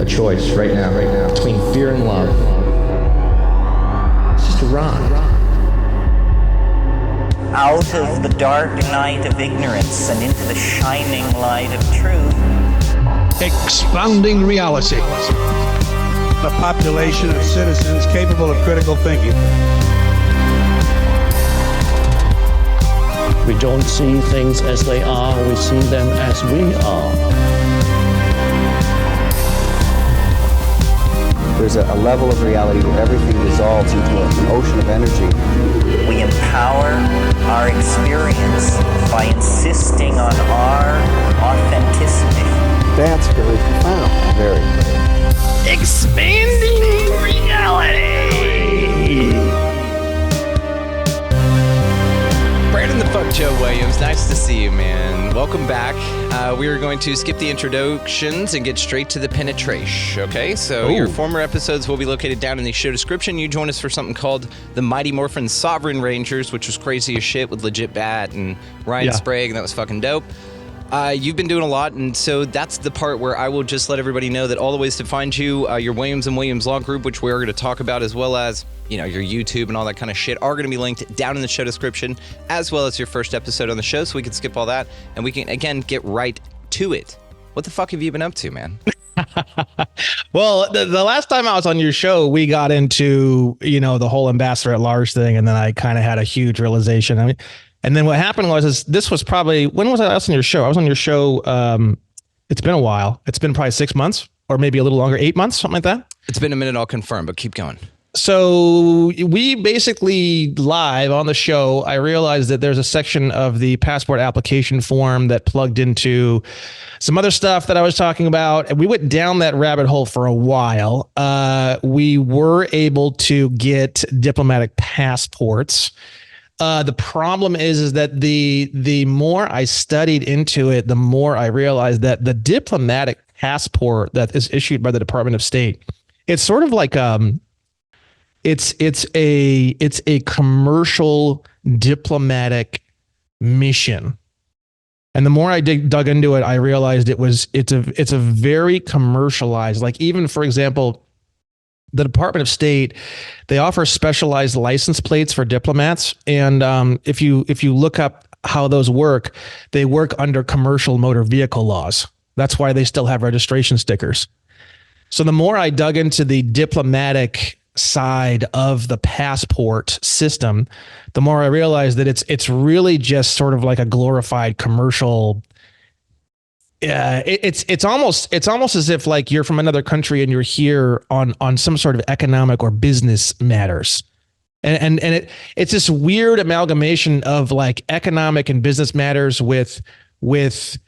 a choice right now, between fear and love. It's just a rock. Out of the dark night of ignorance and into the shining light of truth. Expounding reality. A population of citizens capable of critical thinking. We don't see things as they are, we see them as we are. There's a level of reality where everything dissolves into an ocean of energy. We empower our experience by insisting on our authenticity. That's very profound. Very. Expanding reality. Brandon the Fuck Joe Williams, nice to see you, man. Welcome back. We are going to skip the introductions and get straight to the penetration, okay? So your former episodes will be located down in the show description. You join us for something called the Mighty Morphin Sovereign Rangers, which was crazy as shit with legit bat and Ryan Sprague, and that was fucking dope. You've been doing a lot, and so that's the part where I will just let everybody know that all the ways to find you, your Williams and Williams Law Group, which we're going to talk about, as well as, you know, your YouTube and all that kind of shit, are going to be linked down in the show description, as well as your first episode on the show, so we can skip all that, and we can, again, get right to it. What the fuck have you been up to, man? Well, the last time I was on your show, we got into, you know, the whole ambassador at large thing, and then I kind of had a huge realization. I mean, and then what happened was this was probably, when was I on your show? I was on your show, it's been a while. It's been probably 6 months or maybe a little longer, 8 months, something like that. It's been a minute, I'll confirm, but keep going. So we basically live on the show, I realized that there's a section of the passport application form that plugged into some other stuff that I was talking about. And we went down that rabbit hole for a while. We were able to get diplomatic passports. The problem is that the more I studied into it, the more I realized that the diplomatic passport that is issued by the Department of State, it's sort of like it's a commercial diplomatic mission. And the more I dug into it, I realized it's a very commercialized, like even, for example, the Department of State, they offer specialized license plates for diplomats. And if you look up how those work, they work under commercial motor vehicle laws. That's why they still have registration stickers. So the more I dug into the diplomatic side of the passport system, the more I realized that it's really just sort of like a glorified commercial. It's almost as if like you're from another country and you're here on some sort of economic or business matters. And it's this weird amalgamation of like economic and business matters with like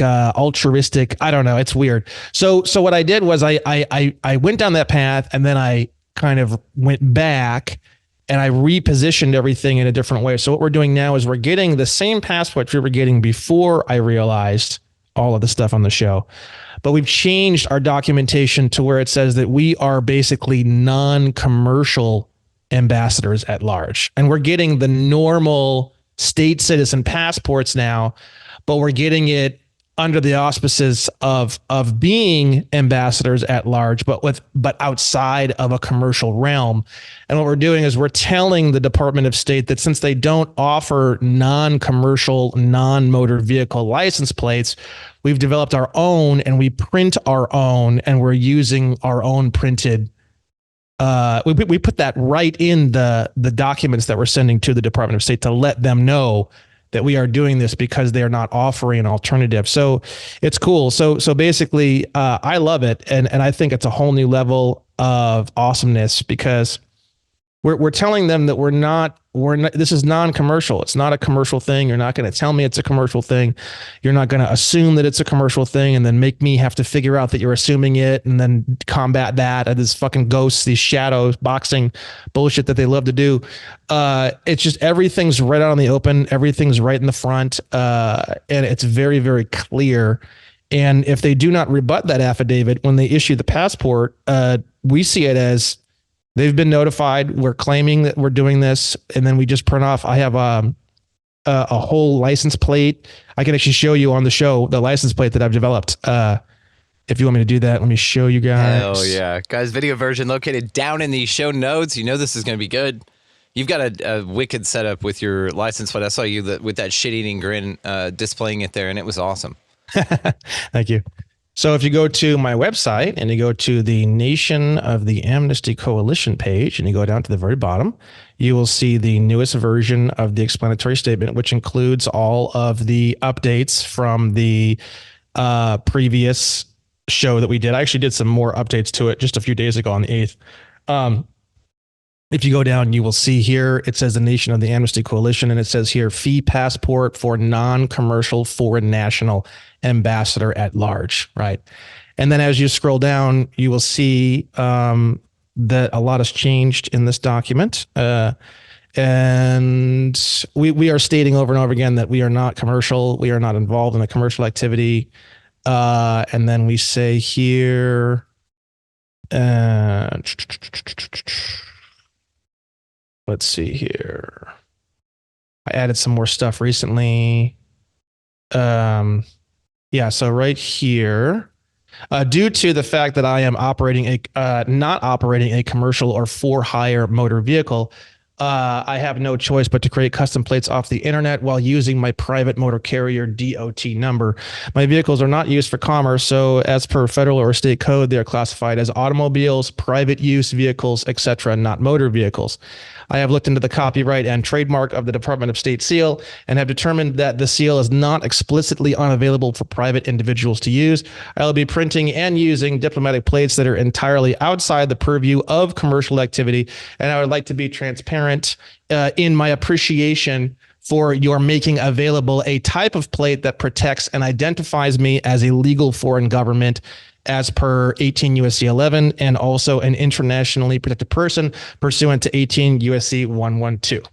altruistic. I don't know. It's weird. So what I did was I went down that path, and then I kind of went back and I repositioned everything in a different way. So what we're doing now is we're getting the same passport we were getting before I realized all of the stuff on the show, but we've changed our documentation to where it says that we are basically non-commercial ambassadors at large. And we're getting the normal state citizen passports now, but we're getting it under the auspices of being ambassadors at large, but outside of a commercial realm. And what we're doing is we're telling the Department of State that since they don't offer non-commercial, non-motor vehicle license plates, we've developed our own, and we print our own, and we're using our own printed. We put that right in the documents that we're sending to the Department of State to let them know that we are doing this because they are not offering an alternative. So it's cool. So basically, I love it. And I think it's a whole new level of awesomeness because we're telling them that we're not, this is non-commercial. It's not a commercial thing. You're not going to tell me it's a commercial thing. You're not going to assume that it's a commercial thing and then make me have to figure out that you're assuming it and then combat that and this fucking ghosts, these shadows, boxing bullshit that they love to do. It's just, everything's right out in the open. Everything's right in the front. And it's very, very clear. And if they do not rebut that affidavit when they issue the passport, we see it as they've been notified. We're claiming that we're doing this, and then we just print off. I have a whole license plate. I can actually show you on the show the license plate that I've developed. If you want me to do that, let me show you guys. Hell yeah. Guys, video version located down in the show notes. You know this is going to be good. You've got a wicked setup with your license plate. I saw you with that shit-eating grin displaying it there, and it was awesome. Thank you. So if you go to my website and you go to the Nation of the Amnesty Coalition page and you go down to the very bottom, you will see the newest version of the explanatory statement, which includes all of the updates from the previous show that we did. I actually did some more updates to it just a few days ago on the 8th. If you go down, you will see here, it says the Nation of the Amnesty Coalition, and it says here, fee passport for non-commercial foreign national ambassador at large, right? And then as you scroll down, you will see that a lot has changed in this document. And we are stating over and over again that we are not commercial. We are not involved in a commercial activity. And then we say here, let's see here. I added some more stuff recently. Yeah, so right here, due to the fact that I am not operating a commercial or for hire motor vehicle, I have no choice but to create custom plates off the internet while using my private motor carrier DOT number. My vehicles are not used for commerce, so as per federal or state code, they are classified as automobiles, private use vehicles, etc., not motor vehicles. I have looked into the copyright and trademark of the Department of State seal and have determined that the seal is not explicitly unavailable for private individuals to use. I will be printing and using diplomatic plates that are entirely outside the purview of commercial activity, and I would like to be transparent in my appreciation for your making available a type of plate that protects and identifies me as a legal foreign government as per 18 USC 11 and also an internationally protected person pursuant to 18 USC 112.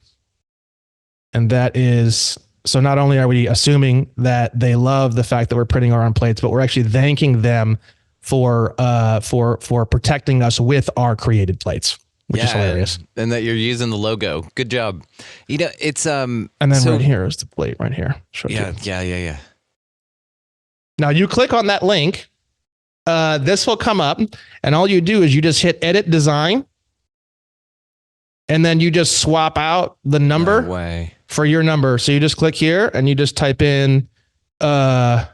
And that is, so not only are we assuming that they love the fact that we're printing our own plates, but we're actually thanking them for protecting us with our created plates, which is hilarious. And that you're using the logo. Good job. You know, it's and then right here is the plate right here. Yeah. Now you click on that link. This will come up, and all you do is you just hit edit design, and then you just swap out the number for your number. So you just click here and you just type in, let's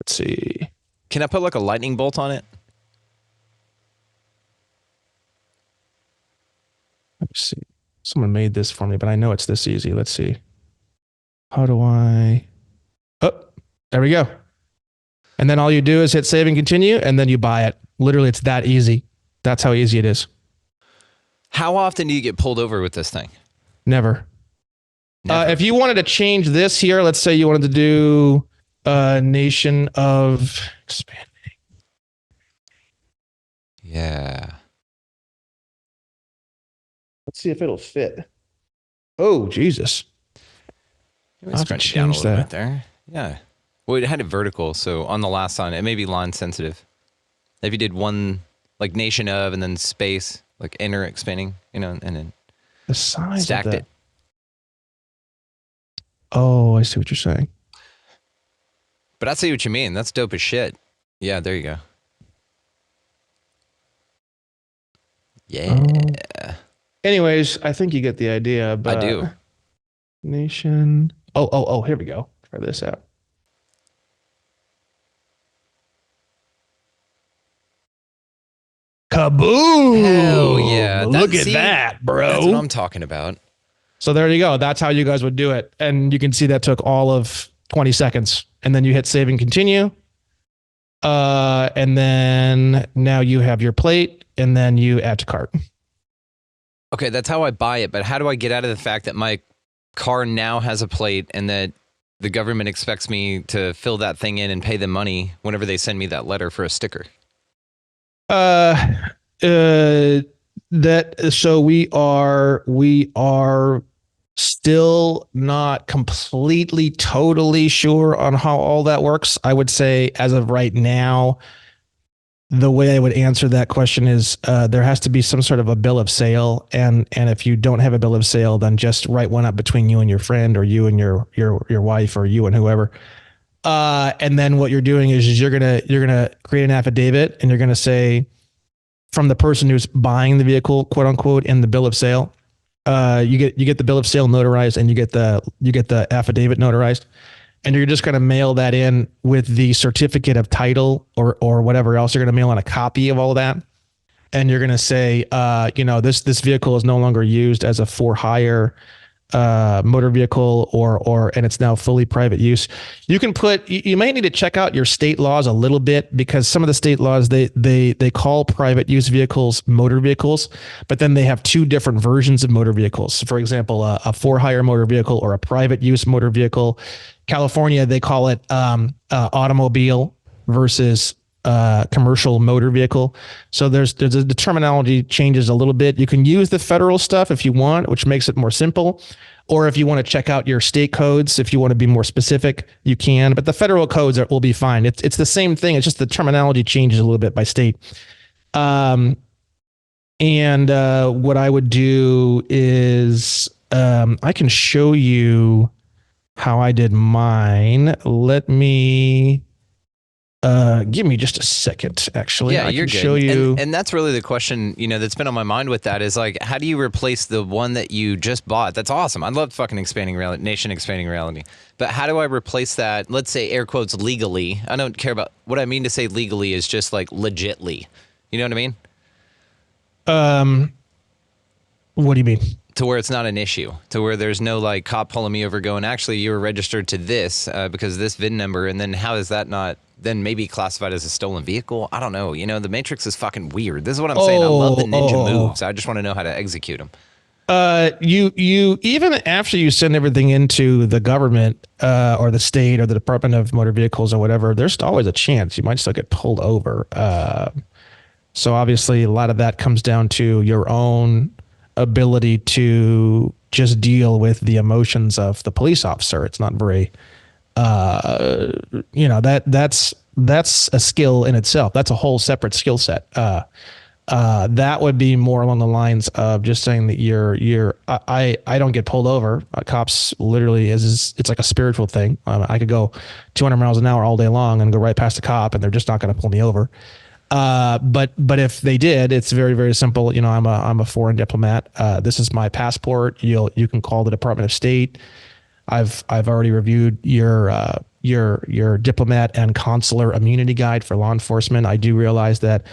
see. Can I put like a lightning bolt on it? Let's see. Someone made this for me, but I know it's this easy. Let's see. How do I? Oh, there we go. And then all you do is hit save and continue, and then you buy it. Literally, it's that easy. That's how easy it is. How often do you get pulled over with this thing? Never. If you wanted to change this here, let's say you wanted to do Nation of Expanding. Yeah. Let's see if it'll fit. Oh, Jesus. I'll scrunch it down a little bit there. Yeah. Well, it had it vertical, so on the last line, it may be line sensitive. If you did one, like Nation of, and then space, like enter expanding, you know, and then the size stacked it. Oh, I see what you're saying. But I see what you mean. That's dope as shit. Yeah, there you go. Yeah. Anyways, I think you get the idea. But I do. Nation. Oh, here we go. Try this out. Kaboom! Hell yeah. Look at that, bro. That's what I'm talking about. So there you go. That's how you guys would do it. And you can see that took all of 20 seconds. And then you hit save and continue. And then now you have your plate, and then you add to cart. Okay, that's how I buy it. But how do I get out of the fact that my car now has a plate and that the government expects me to fill that thing in and pay them money whenever they send me that letter for a sticker? So we are still not completely totally sure on how all that works. I would say as of right now, the way I would answer that question is there has to be some sort of a bill of sale, and if you don't have a bill of sale, then just write one up between you and your friend, or you and your wife, or you and whoever. And then what you're doing is you're gonna create an affidavit, and you're gonna say, from the person who's buying the vehicle, quote unquote, in the bill of sale, you get the bill of sale notarized, and you get the affidavit notarized. And you're just going to mail that in with the certificate of title or whatever else. You're going to mail in a copy of all of that. And you're going to say, this vehicle is no longer used as a for hire motor vehicle, and it's now fully private use. You can you might need to check out your state laws a little bit, because some of the state laws, they call private use vehicles motor vehicles, but then they have two different versions of motor vehicles. For example, a for hire motor vehicle or a private use motor vehicle. California, they call it automobile versus commercial motor vehicle. So the terminology changes a little bit. You can use the federal stuff if you want, which makes it more simple. Or if you want to check out your state codes, if you want to be more specific, you can. But the federal codes will be fine. It's the same thing. It's just the terminology changes a little bit by state. And what I would do is I can show you how I did mine. Let me give me just a second, actually. Yeah, I you're can good. show you. And that's really the question, that's been on my mind with that is like, how do you replace the one that you just bought? That's awesome. I love fucking expanding reality. But how do I replace that? Let's say air quotes legally. I don't care about what I mean to say legally is just like legitly. You know what I mean? What do you mean? To where it's not an issue, to where there's no like cop pulling me over going, actually, you were registered to this because of this VIN number. And then how is that not then maybe classified as a stolen vehicle? I don't know. The Matrix is fucking weird. This is what I'm saying. I love the ninja moves. I just want to know how to execute them. You even after you send everything into the government or the state or the Department of Motor Vehicles or whatever, there's always a chance you might still get pulled over. So obviously a lot of that comes down to your own ability to just deal with the emotions of the police officer. It's not very, that's a skill in itself. That's a whole separate skill set. That would be more along the lines of just saying that I don't get pulled over. Cops literally it's like a spiritual thing. I could go 200 miles an hour all day long and go right past a cop, and they're just not going to pull me over. But if they did, it's very, very simple. I'm a foreign diplomat. This is my passport. You can call the Department of State. I've already reviewed your diplomat and consular immunity guide for law enforcement. I do realize that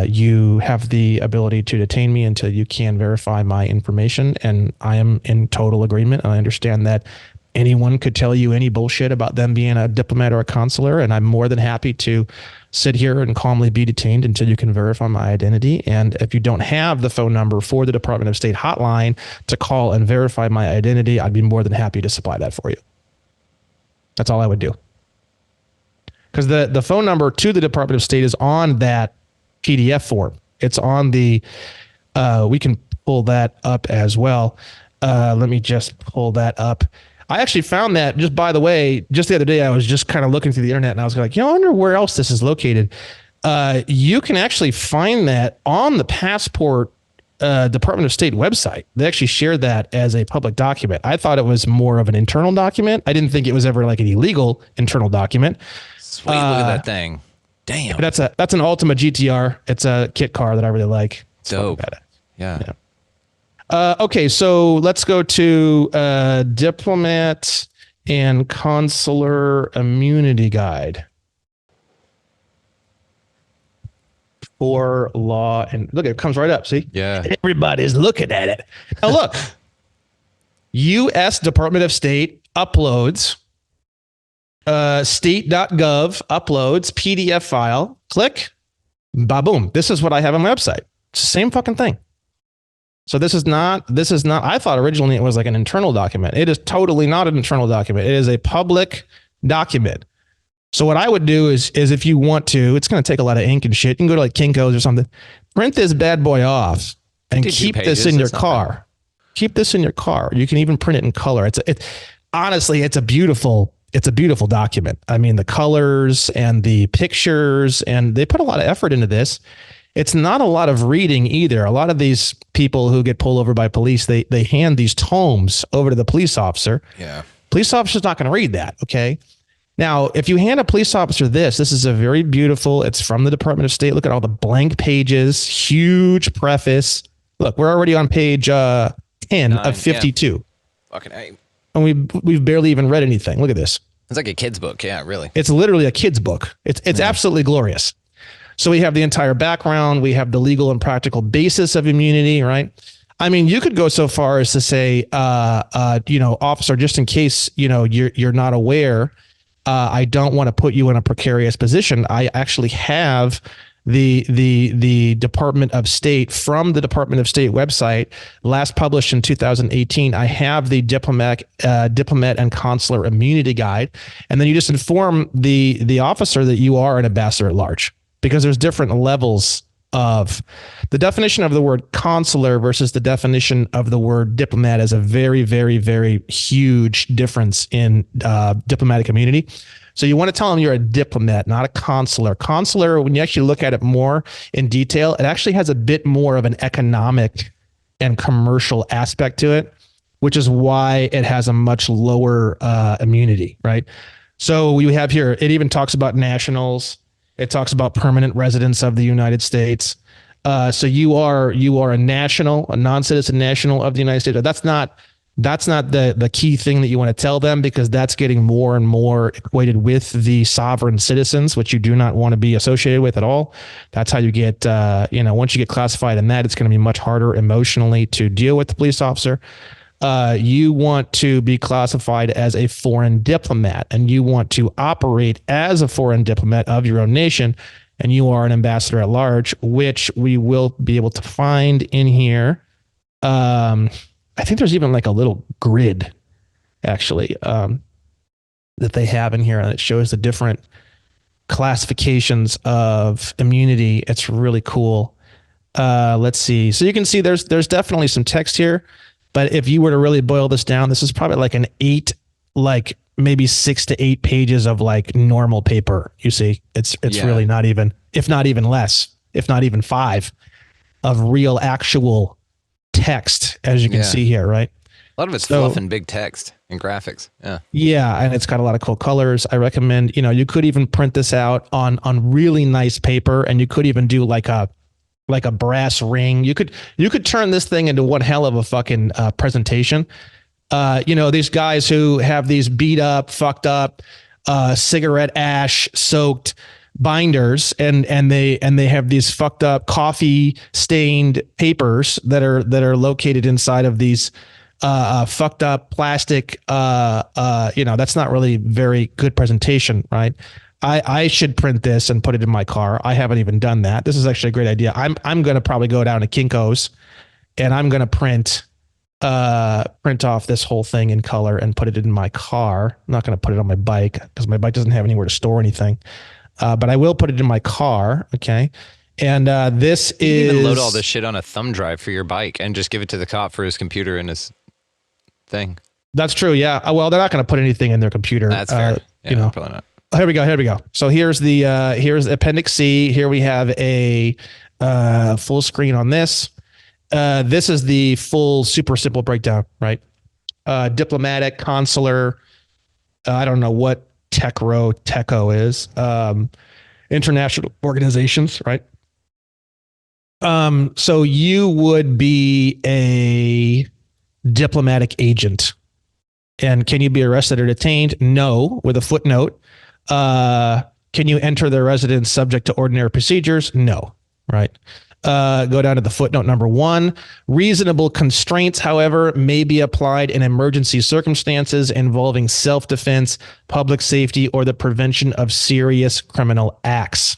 you have the ability to detain me until you can verify my information, and I am in total agreement. And I understand that anyone could tell you any bullshit about them being a diplomat or a consular, and I'm more than happy to sit here and calmly be detained until you can verify my identity. And if you don't have the phone number for the Department of State hotline to call and verify my identity, I'd be more than happy to supply that for you. That's all I would do. Because the phone number to the Department of State is on that PDF form. It's on the, we can pull that up as well. Let me just pull that up. I actually found that, just by the way, just the other day, I was just kind of looking through the internet, and I was like, I wonder where else this is located. You can actually find that on the passport Department of State website. They actually shared that as a public document. I thought it was more of an internal document. I didn't think it was ever like an illegal internal document. Sweet, look at that thing. Damn. That's an Ultima GTR. It's a kit car that I really like. It's dope. Yeah. Okay, so let's go to Diplomat and Consular Immunity Guide for law. And look, it comes right up. See? Yeah. Everybody's looking at it. Now look, U.S. Department of State uploads, state.gov uploads PDF file. Click, ba-boom. This is what I have on my website. It's the same fucking thing. So this is not, I thought originally it was like an internal document. It is totally not an internal document. It is a public document. So what I would do is if you want to, it's going to take a lot of ink and shit. You can go to like Kinko's or something, print this bad boy off and keep this in your car. Keep this in your car. You can even print it in color. Honestly, it's a beautiful it's a beautiful document. I mean, the colors and the pictures, and they put a lot of effort into this. It's not a lot of reading either. A lot of these people who get pulled over by police, they hand these tomes over to the police officer. Yeah. Police officer's not going to read that. Okay. Now, if you hand a police officer this is a very beautiful, it's from the Department of State. Look at all the blank pages, huge preface. Look, we're already on page 10 of 52. Yeah. Fucking A. And we've barely even read anything. Look at this. It's like a kid's book. Yeah, really. It's literally a kid's book. It's absolutely glorious. So we have the entire background. We have the legal and practical basis of immunity, right? I mean, you could go so far as to say, officer, just in case, you're not aware, I don't want to put you in a precarious position. I actually have the Department of State, from the Department of State website, last published in 2018. I have the diplomat and consular immunity guide, and then you just inform the officer that you are an ambassador at large, because there's different levels of the definition of the word consular versus the definition of the word diplomat is a very, very, very huge difference in diplomatic immunity. So you want to tell them you're a diplomat, not a consular. Consular, when you actually look at it more in detail, it actually has a bit more of an economic and commercial aspect to it, which is why it has a much lower immunity, right? So we have here, it even talks about nationals. It talks about permanent residents of the United States. So you are a national, a non-citizen national of the United States. That's not the key thing that you want to tell them, because that's getting more and more equated with the sovereign citizens, which you do not want to be associated with at all. That's how you get, once you get classified in that, it's going to be much harder emotionally to deal with the police officer. You want to be classified as a foreign diplomat, and you want to operate as a foreign diplomat of your own nation, and you are an ambassador at large, which we will be able to find in here. I think there's even like a little grid, actually, that they have in here, and it shows the different classifications of immunity. It's really cool. Let's see. So you can see there's definitely some text here. But if you were to really boil this down, this is probably like maybe 6 to 8 pages of like normal paper. You see, it's really not even, if not even less, if not even 5 of real actual text, as you can see here, right? A lot of it's fluff and big text and graphics. Yeah. Yeah. And it's got a lot of cool colors. I recommend, you could even print this out on really nice paper, and you could even do like a brass ring. You could turn this thing into one hell of a fucking presentation. These guys who have these beat up, fucked up, cigarette ash soaked binders, and they have these fucked up coffee stained papers that are located inside of these fucked up plastic. That's not really very good presentation, right? I should print this and put it in my car. I haven't even done that. This is actually a great idea. I'm going to probably go down to Kinko's, and I'm going to print off this whole thing in color and put it in my car. I'm not going to put it on my bike because my bike doesn't have anywhere to store anything. But I will put it in my car. Okay. And this you is... can even load all this shit on a thumb drive for your bike and just give it to the cop for his computer and his thing. That's true. Yeah. Well, they're not going to put anything in their computer. That's fair. Probably not. Here we go. So here's here's Appendix C. Here we have a full screen on this. This is the full super simple breakdown, right? Diplomatic, consular. I don't know what TECO is. International organizations, right? So you would be a diplomatic agent. And can you be arrested or detained? No, with a footnote. Can you enter their residence subject to ordinary procedures? No, right? Go down to the footnote number 1. Reasonable constraints, however, may be applied in emergency circumstances involving self-defense, public safety, or the prevention of serious criminal acts.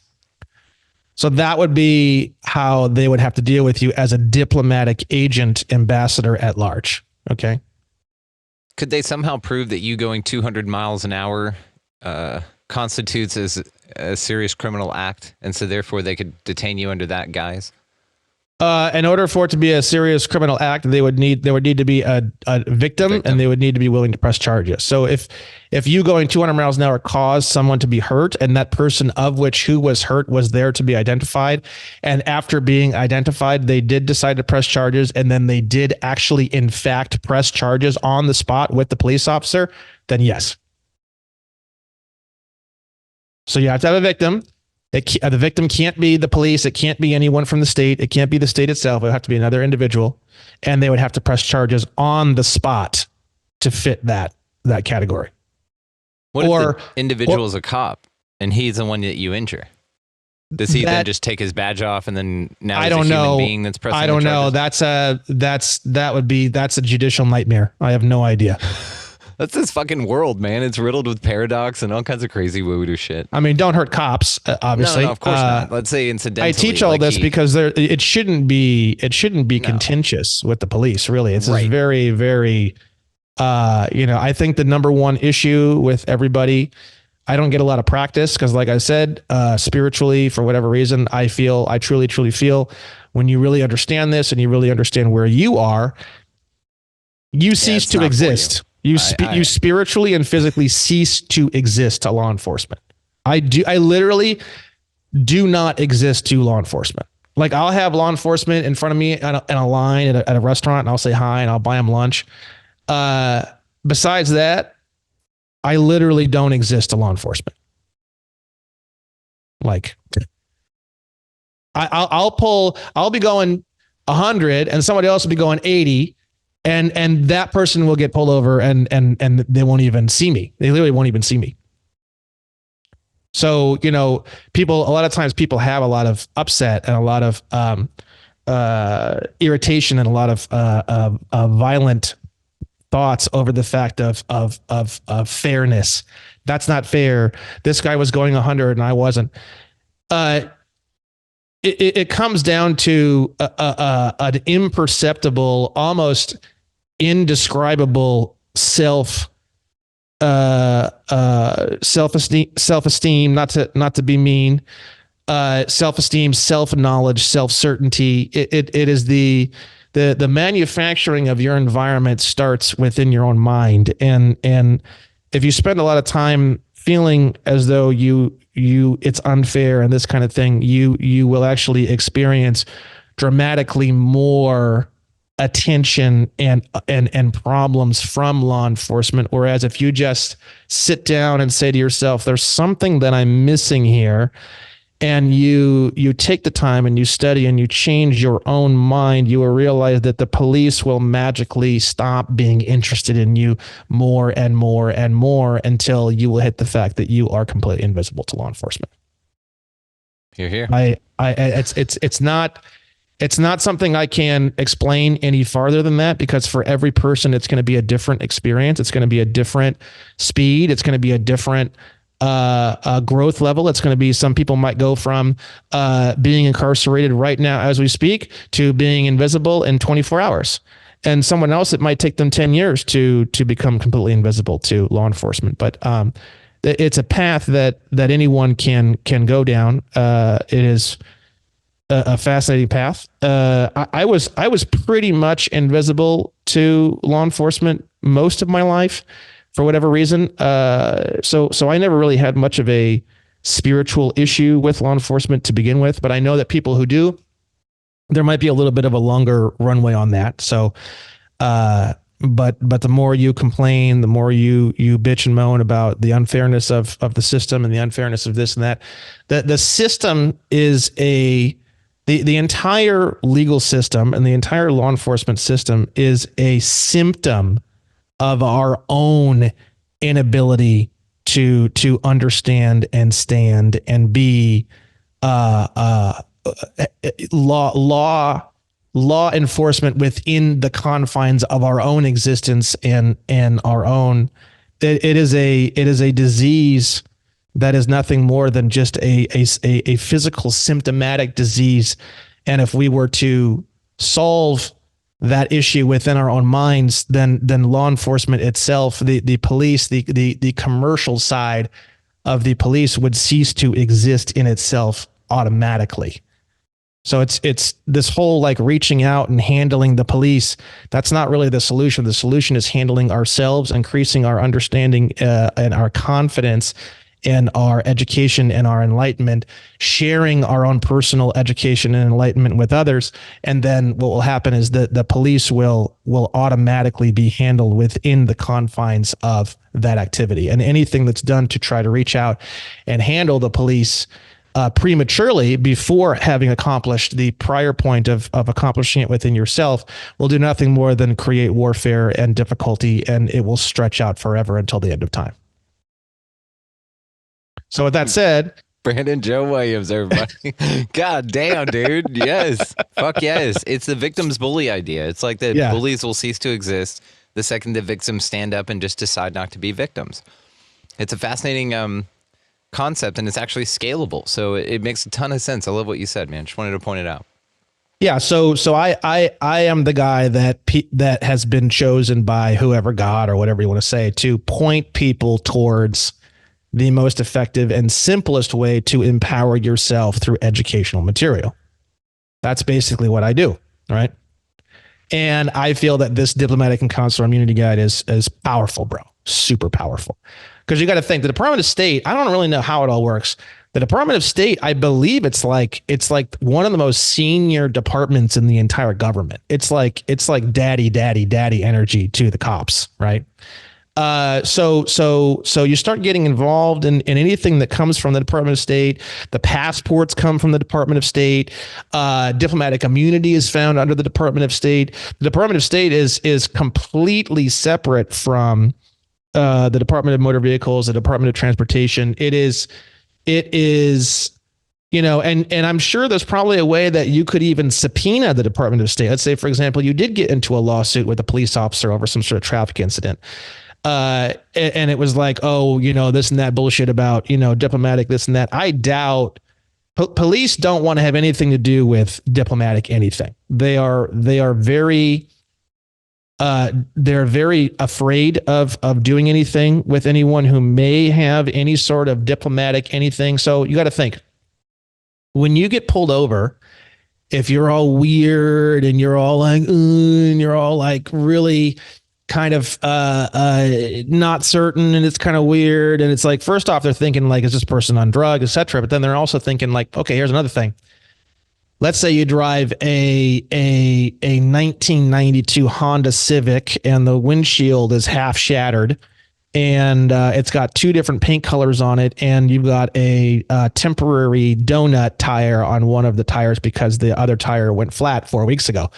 So that would be how they would have to deal with you as a diplomatic agent, ambassador at large. Okay. Could they somehow prove that you going 200 miles an hour constitutes as a serious criminal act, and so therefore they could detain you under that guise? In order for it to be a serious criminal act, there would need to be a victim, and they would need to be willing to press charges. So if you going 200 miles an hour caused someone to be hurt, and that person who was hurt was there to be identified, and after being identified, they did decide to press charges, and then they did actually, in fact, press charges on the spot with the police officer, then yes. So you have to have a victim. The victim can't be the police. It can't be anyone from the state. It can't be the state itself. It would have to be another individual, and they would have to press charges on the spot to fit that category. What if the individual is a cop and he's the one that you injure? Does he then just take his badge off and then now he's a human being that's pressing? I don't know. That's a judicial nightmare. I have no idea. That's this fucking world, man. It's riddled with paradox and all kinds of crazy woo-doo shit. I mean, don't hurt cops, obviously. No, of course not. Let's say incidentally. I teach all this because it shouldn't be contentious with the police, really. It's just very, very, I think the number one issue with everybody, I don't get a lot of practice because, like I said, spiritually, for whatever reason, I truly, truly feel when you really understand this and you really understand where you are, you cease to exist. You spiritually and physically cease to exist to law enforcement. I literally do not exist to law enforcement. Like, I'll have law enforcement in front of me in a line at a restaurant, and I'll say hi and I'll buy them lunch. Besides that, I literally don't exist to law enforcement. Like, I'll be going 100 and somebody else will be going 80. And that person will get pulled over and they won't even see me. They literally won't even see me. So, a lot of times people have a lot of upset and a lot of irritation and a lot of violent thoughts over the fact of fairness. That's not fair. This guy was going 100 and I wasn't. It comes down to an imperceptible, almost indescribable self-esteem, not to be mean, self-esteem, self-knowledge, self-certainty. It is the manufacturing of your environment starts within your own mind. And if you spend a lot of time feeling as though it's unfair and this kind of thing, you will actually experience dramatically more attention and problems from law enforcement. Whereas if you just sit down and say to yourself, there's something that I'm missing here, and you take the time and you study and you change your own mind, you will realize that the police will magically stop being interested in you more and more and more until you will hit the fact that you are completely invisible to law enforcement. Hear, hear. It's not something I can explain any farther than that, because for every person, it's going to be a different experience. It's going to be a different speed. It's going to be a different growth level. It's going to be, some people might go from being incarcerated right now as we speak to being invisible in 24 hours. And someone else, it might take them 10 years to become completely invisible to law enforcement. But it's a path that anyone can go down. It is a fascinating path. I was pretty much invisible to law enforcement most of my life for whatever reason. So I never really had much of a spiritual issue with law enforcement to begin with, but I know that people who do, there might be a little bit of a longer runway on that. So, but the more you complain, the more you bitch and moan about the unfairness of the system and the unfairness of this and that, the system is the entire legal system and the entire law enforcement system is a symptom of our own inability to understand and stand and be law enforcement within the confines of our own existence and our own. It is a disease that is nothing more than just a physical symptomatic disease. And if we were to solve that issue within our own minds, then law enforcement itself, the police, the commercial side of the police would cease to exist in itself automatically. So it's this whole like reaching out and handling the police. That's not really the solution. The solution is handling ourselves, increasing our understanding and our confidence in our education and our enlightenment, sharing our own personal education and enlightenment with others. And then what will happen is that the police will automatically be handled within the confines of that activity. And anything that's done to try to reach out and handle the police prematurely before having accomplished the prior point of accomplishing it within yourself will do nothing more than create warfare and difficulty, and it will stretch out forever until the end of time. So with that said, Brandon Joe Williams, everybody. God damn, dude. Yes. Fuck yes. It's the victim's bully idea. It's like that bullies will cease to exist the second the victims stand up and just decide not to be victims. It's a fascinating concept, and it's actually scalable. So it makes a ton of sense. I love what you said, man. Just wanted to point it out. Yeah. So I am the guy that has been chosen by whoever, God or whatever you want to say, to point people towards the most effective and simplest way to empower yourself through educational material. That's basically what I do. Right. And I feel that this diplomatic and consular immunity guide is powerful, bro. Super powerful. Because you got to think the Department of State, I don't really know how it all works. The Department of State, I believe it's like one of the most senior departments in the entire government. It's like daddy energy to the cops, right? So you start getting involved in anything that comes from the Department of State. The passports come from the Department of State. Diplomatic immunity is found under the Department of State. The Department of State is completely separate from the Department of Motor Vehicles, the Department of Transportation. It is, you know, and I'm sure there's probably a way that you could even subpoena the Department of State. Let's say, for example, you did get into a lawsuit with a police officer over some sort of traffic incident. And it was like, oh, you know, this and that bullshit about, you know, diplomatic, this and that. I doubt police don't want to have anything to do with diplomatic anything. They are very, they're very afraid of doing anything with anyone who may have any sort of diplomatic anything. So you got to think, when you get pulled over, if you're all weird and you're all like, and you're all like really kind of not certain, and it's kind of weird, and it's like, first off, they're thinking like, is this person on drugs, etc. But then they're also thinking like, okay, here's another thing. Let's say you drive a 1992 Honda Civic and the windshield is half shattered, and it's got two different paint colors on it, and you've got a temporary donut tire on one of the tires because the other tire went flat 4 weeks ago.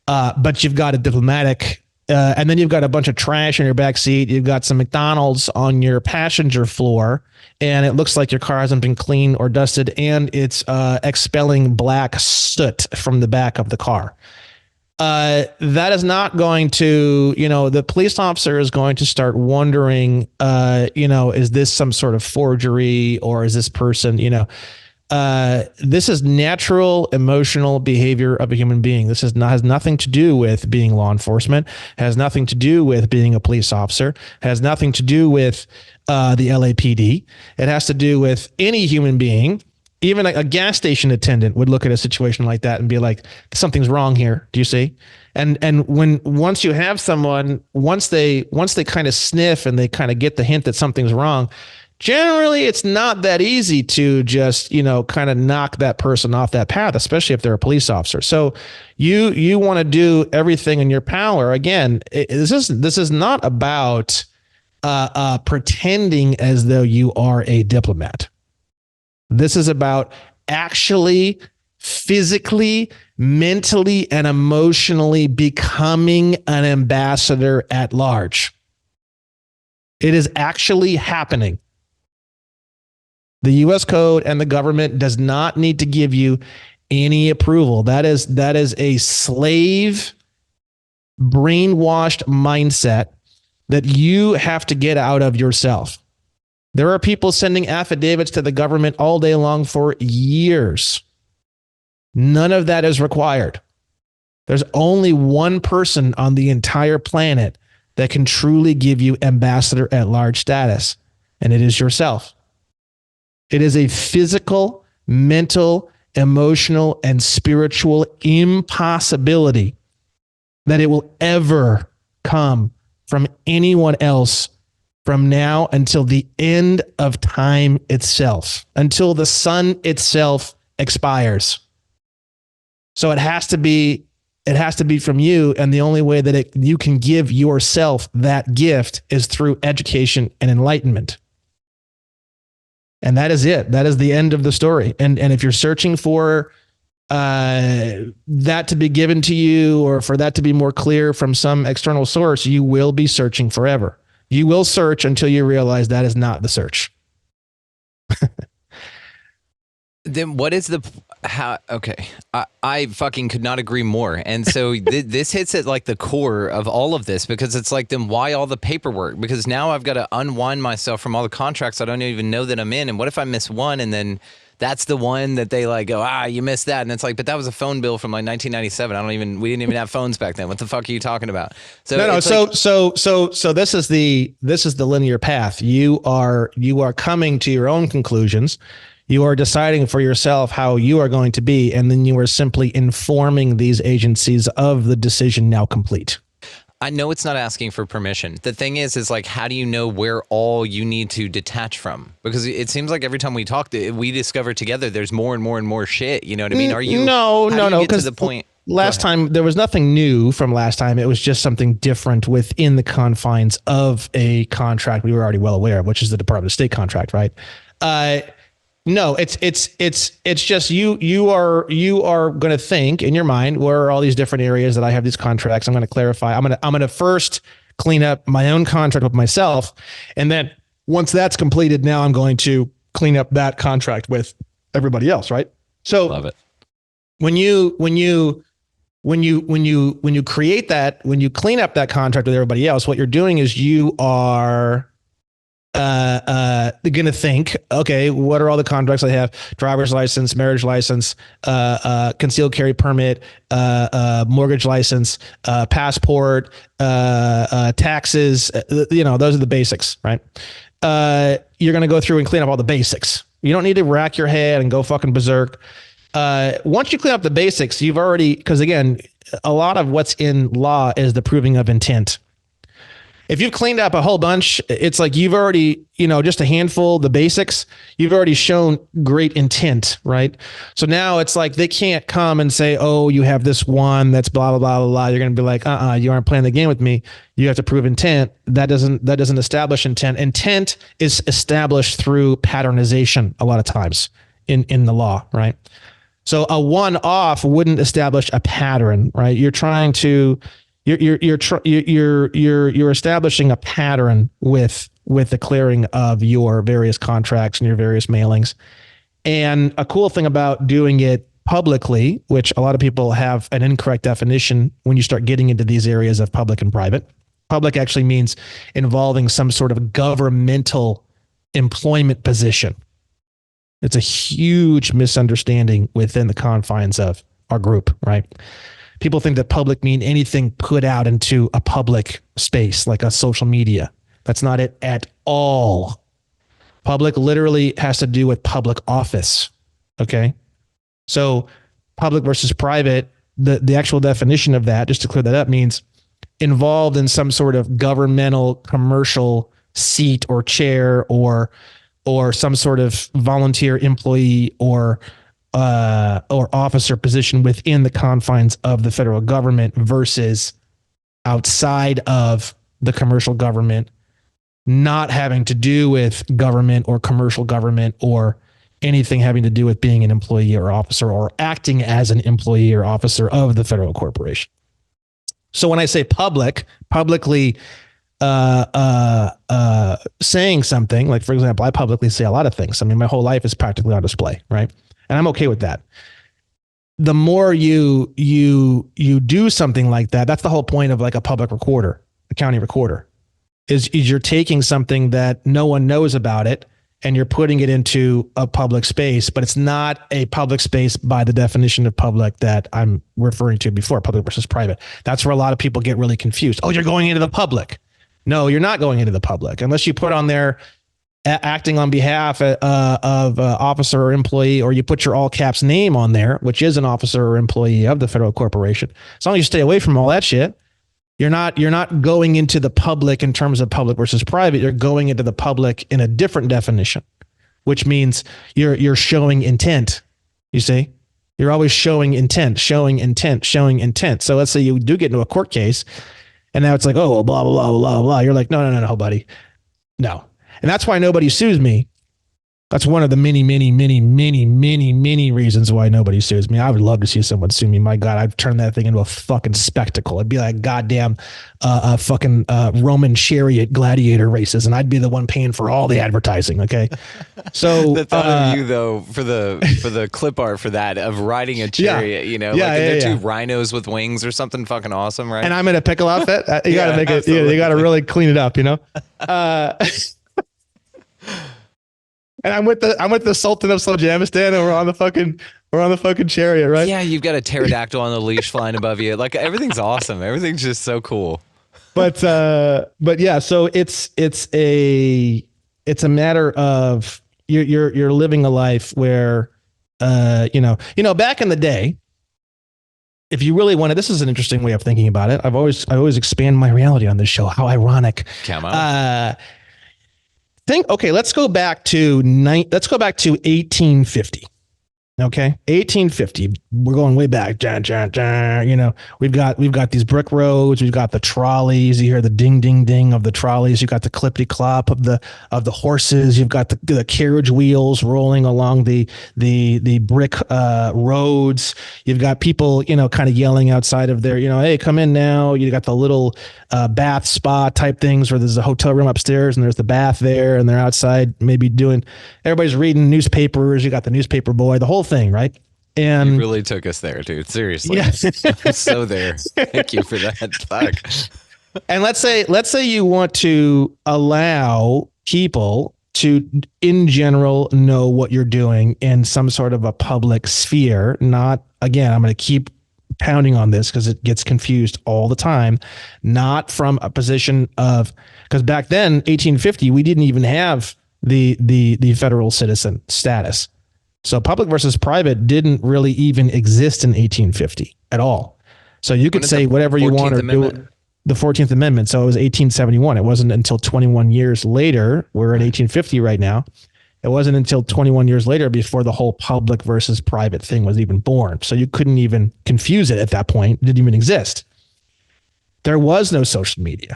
But you've got a diplomatic, and then you've got a bunch of trash in your back seat. You've got some McDonald's on your passenger floor, and it looks like your car hasn't been cleaned or dusted, and it's expelling black soot from the back of the car. That is not going to, you know, the police officer is going to start wondering, you know, is this some sort of forgery, or is this person, you know, this is natural emotional behavior of a human being. This has nothing to do with being law enforcement, has nothing to do with being a police officer, has nothing to do with the LAPD. It has to do with any human being. Even a gas station attendant would look at a situation like that and be like, something's wrong here. Do you see? And once you have someone, once they kind of sniff and they kind of get the hint that something's wrong, generally it's not that easy to just, you know, kind of knock that person off that path, especially if they're a police officer. So you want to do everything in your power. Again, this is not about pretending as though you are a diplomat. This is about actually physically, mentally, and emotionally becoming an ambassador at large. It is actually happening. The U.S. Code and the government does not need to give you any approval. That is a slave, brainwashed mindset that you have to get out of yourself. There are people sending affidavits to the government all day long for years. None of that is required. There's only one person on the entire planet that can truly give you ambassador at large status, and it is yourself. It is a physical, mental, emotional, and spiritual impossibility that it will ever come from anyone else from now until the end of time itself, until the sun itself expires. So it has to be from you, and the only way that you can give yourself that gift is through education and enlightenment. And that is it. That is the end of the story. And if you're searching for that to be given to you, or for that to be more clear from some external source, you will be searching forever. You will search until you realize that is not the search. Then what is okay. I fucking could not agree more. And so this hits at like the core of all of this, because it's like, then why all the paperwork? Because now I've got to unwind myself from all the contracts I don't even know that I'm in. And what if I miss one, and then that's the one that they like go, you missed that. And it's like, but that was a phone bill from like 1997. We didn't even have phones back then. What the fuck are you talking about? So no. So this is the linear path. You are coming to your own conclusions. You are deciding for yourself how you are going to be, and then you are simply informing these agencies of the decision now complete. I know it's not asking for permission. The thing is like, how do you know where all you need to detach from? Because it seems like every time we talk, we discover together there's more and more and more shit. You know what I mean? Are you? No. Because the point. Last time there was nothing new from last time. It was just something different within the confines of a contract we were already well aware of, which is the Department of State contract, right? No, it's just you are going to think in your mind, where are all these different areas that I have these contracts? I'm going to clarify. I'm going to first clean up my own contract with myself, and then once that's completed, now I'm going to clean up that contract with everybody else, right? So love it. When you create that, when you clean up that contract with everybody else, what you're doing is you are going to think, okay, what are all the contracts I have? Driver's license, marriage license, concealed carry permit, mortgage license, passport, taxes. Those are the basics, right? You're going to go through and clean up all the basics. You don't need to rack your head and go fucking berserk. Once you clean up the basics, you've already, because again, a lot of what's in law is the proving of intent. If you've cleaned up a whole bunch, it's like you've already, just a handful, the basics, you've already shown great intent, right? So now it's like they can't come and say, oh, you have this one that's blah, blah, blah, blah, blah. You're going to be like, you aren't playing the game with me. You have to prove intent. That doesn't establish intent. Intent is established through patternization a lot of times in the law, right? So a one-off wouldn't establish a pattern, right? You're trying to... You're establishing a pattern with the clearing of your various contracts and your various mailings. And a cool thing about doing it publicly, which a lot of people have an incorrect definition when you start getting into these areas of public and private. Public actually means involving some sort of governmental employment position. It's a huge misunderstanding within the confines of our group, right? People think that public mean anything put out into a public space, like a social media. That's not it at all. Public literally has to do with public office. Okay. So public versus private, the actual definition of that, just to clear that up, means involved in some sort of governmental commercial seat or chair, or some sort of volunteer employee or officer position within the confines of the federal government versus outside of the commercial government, not having to do with government or commercial government or anything having to do with being an employee or officer or acting as an employee or officer of the federal corporation. So when I say publicly saying something, like, for example, I publicly say a lot of things. I mean, my whole life is practically on display, right? And I'm okay with that. The more you do something like that, that's the whole point of like a public recorder, a county recorder, is you're taking something that no one knows about it and you're putting it into a public space, but it's not a public space by the definition of public that I'm referring to before, public versus private. That's where a lot of people get really confused. Oh, you're going into the public. No, you're not going into the public unless you put on there acting on behalf of officer or employee, or you put your all caps name on there, which is an officer or employee of the federal corporation, as long as you stay away from all that shit, you're not going into the public in terms of public versus private. You're going into the public in a different definition, which means you're showing intent. You see, you're always showing intent. So let's say you do get into a court case, and now it's like, oh, blah blah blah blah blah. You're like, no, buddy, no. And that's why nobody sues me. That's one of the many reasons why nobody sues me. I would love to see someone sue me. My God, I'd turn that thing into a fucking spectacle. It'd be like goddamn fucking Roman chariot gladiator races, and I'd be the one paying for all the advertising. Okay, so the thought of you though for the clip art for that of riding a chariot, you know, they're two rhinos with wings or something fucking awesome, right? And I'm in a pickle outfit. You got to make it. You got to really clean it up, you know. And I'm with the Sultan of Slojamistan, and we're on the fucking chariot, right? Yeah, you've got a pterodactyl on the leash flying above you. Like everything's awesome. Everything's just so cool. But yeah, so it's a matter of you're living a life where you know back in the day, if you really wanted, this is an interesting way of thinking about it. I always expand my reality on this show. How ironic. Come on. Let's go back to 1850. Okay, 1850. We're going way back. You know, we've got these brick roads. We've got the trolleys. You hear the ding, ding, ding of the trolleys. You've got the clippity clop of the horses. You've got the carriage wheels rolling along the brick roads. You've got people, you know, kind of yelling outside of there. You know, hey, come in now. You got the little bath spa type things where there's a hotel room upstairs and there's the bath there, and they're outside maybe everybody's reading newspapers. You got the newspaper boy, the whole thing, right? And you really took us there, dude. Seriously. Yeah. I'm so there. Thank you for that. Fuck. And let's say you want to allow people to, in general, know what you're doing in some sort of a public sphere. Not, again, I'm going to keep pounding on this because it gets confused all the time. Not from a position of, because back then, 1850, we didn't even have the federal citizen status. So public versus private didn't really even exist in 1850 at all. So you could say whatever you want or do it. The 14th Amendment. So it was 1871. It wasn't until 21 years later. We're in 1850 right now. It wasn't until 21 years later before the whole public versus private thing was even born. So you couldn't even confuse it at that point. It didn't even exist. There was no social media.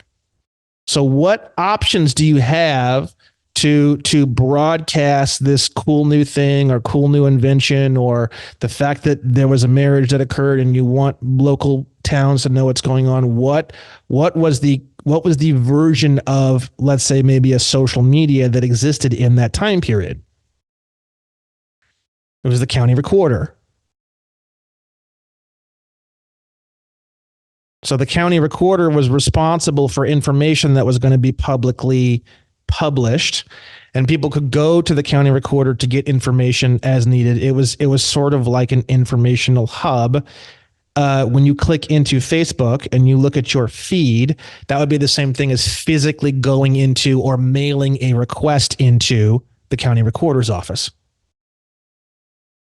So what options do you have to broadcast this cool new thing or cool new invention, or the fact that there was a marriage that occurred and you want local towns to know what's going on? What was the version of, let's say, maybe a social media that existed in that time period? It was the county recorder. So the county recorder was responsible for information that was going to be publicly published, and people could go to the county recorder to get information as needed. It was sort of like an informational hub. When you click into Facebook and you look at your feed, that would be the same thing as physically going into or mailing a request into the county recorder's office.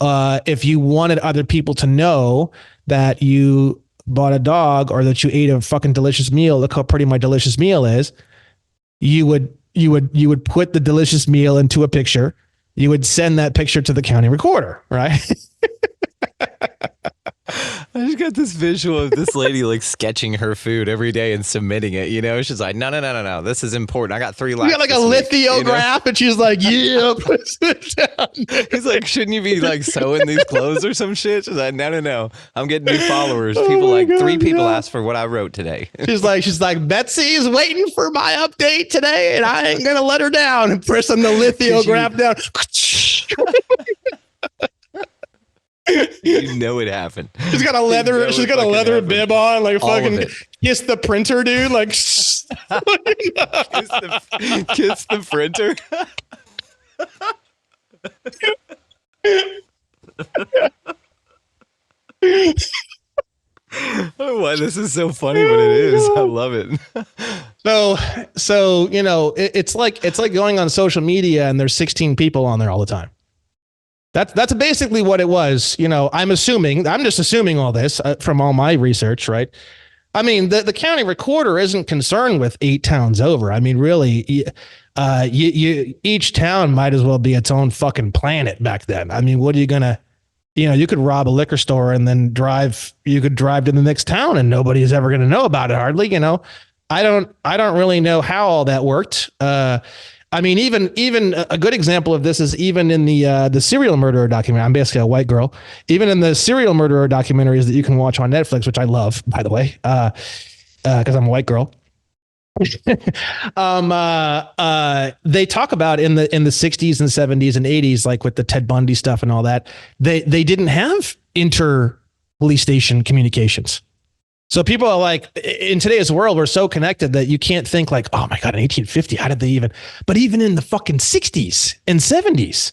If you wanted other people to know that you bought a dog or that you ate a fucking delicious meal, look how pretty my delicious meal is, you would put the delicious meal into a picture. You would send that picture to the county recorder, right? I just got this visual of this lady like sketching her food every day and submitting it. You know, she's like, no, this is important. I got 3 laps. You got like a lithograph, and she's like, yeah, puts it down. He's like, shouldn't you be like sewing these clothes or some shit? She's like, no. I'm getting new followers. People like God, 3 people asked for what I wrote today. She's like, Betsy's waiting for my update today, and I ain't gonna let her down. And pressing the lithograph down. You know it happened. She's got a leather bib on, like fucking Kiss the Printer, dude. Like kiss the printer. I don't know why this is so funny, but it is. I love it. So it's like going on social media and there's 16 people on there all the time. That's basically what it was. I'm just assuming all this from all my research, right? I mean, the county recorder isn't concerned with 8 towns over. I mean, really, each town might as well be its own fucking planet back then. I mean, what are you gonna, you could rob a liquor store and then you could drive to the next town and nobody's ever gonna know about it hardly. I don't really know how all that worked. I mean, even a good example of this is even in the serial murderer documentary. I'm basically a white girl. Even in the serial murderer documentaries that you can watch on Netflix, which I love, by the way, because I'm a white girl. They talk about in the 60s and 70s and 80s, like with the Ted Bundy stuff and all that, they didn't have inter-police station communications. So people are like, in today's world, we're so connected that you can't think like, oh my God, in 1850, how did they even, but even in the fucking 60s and 70s,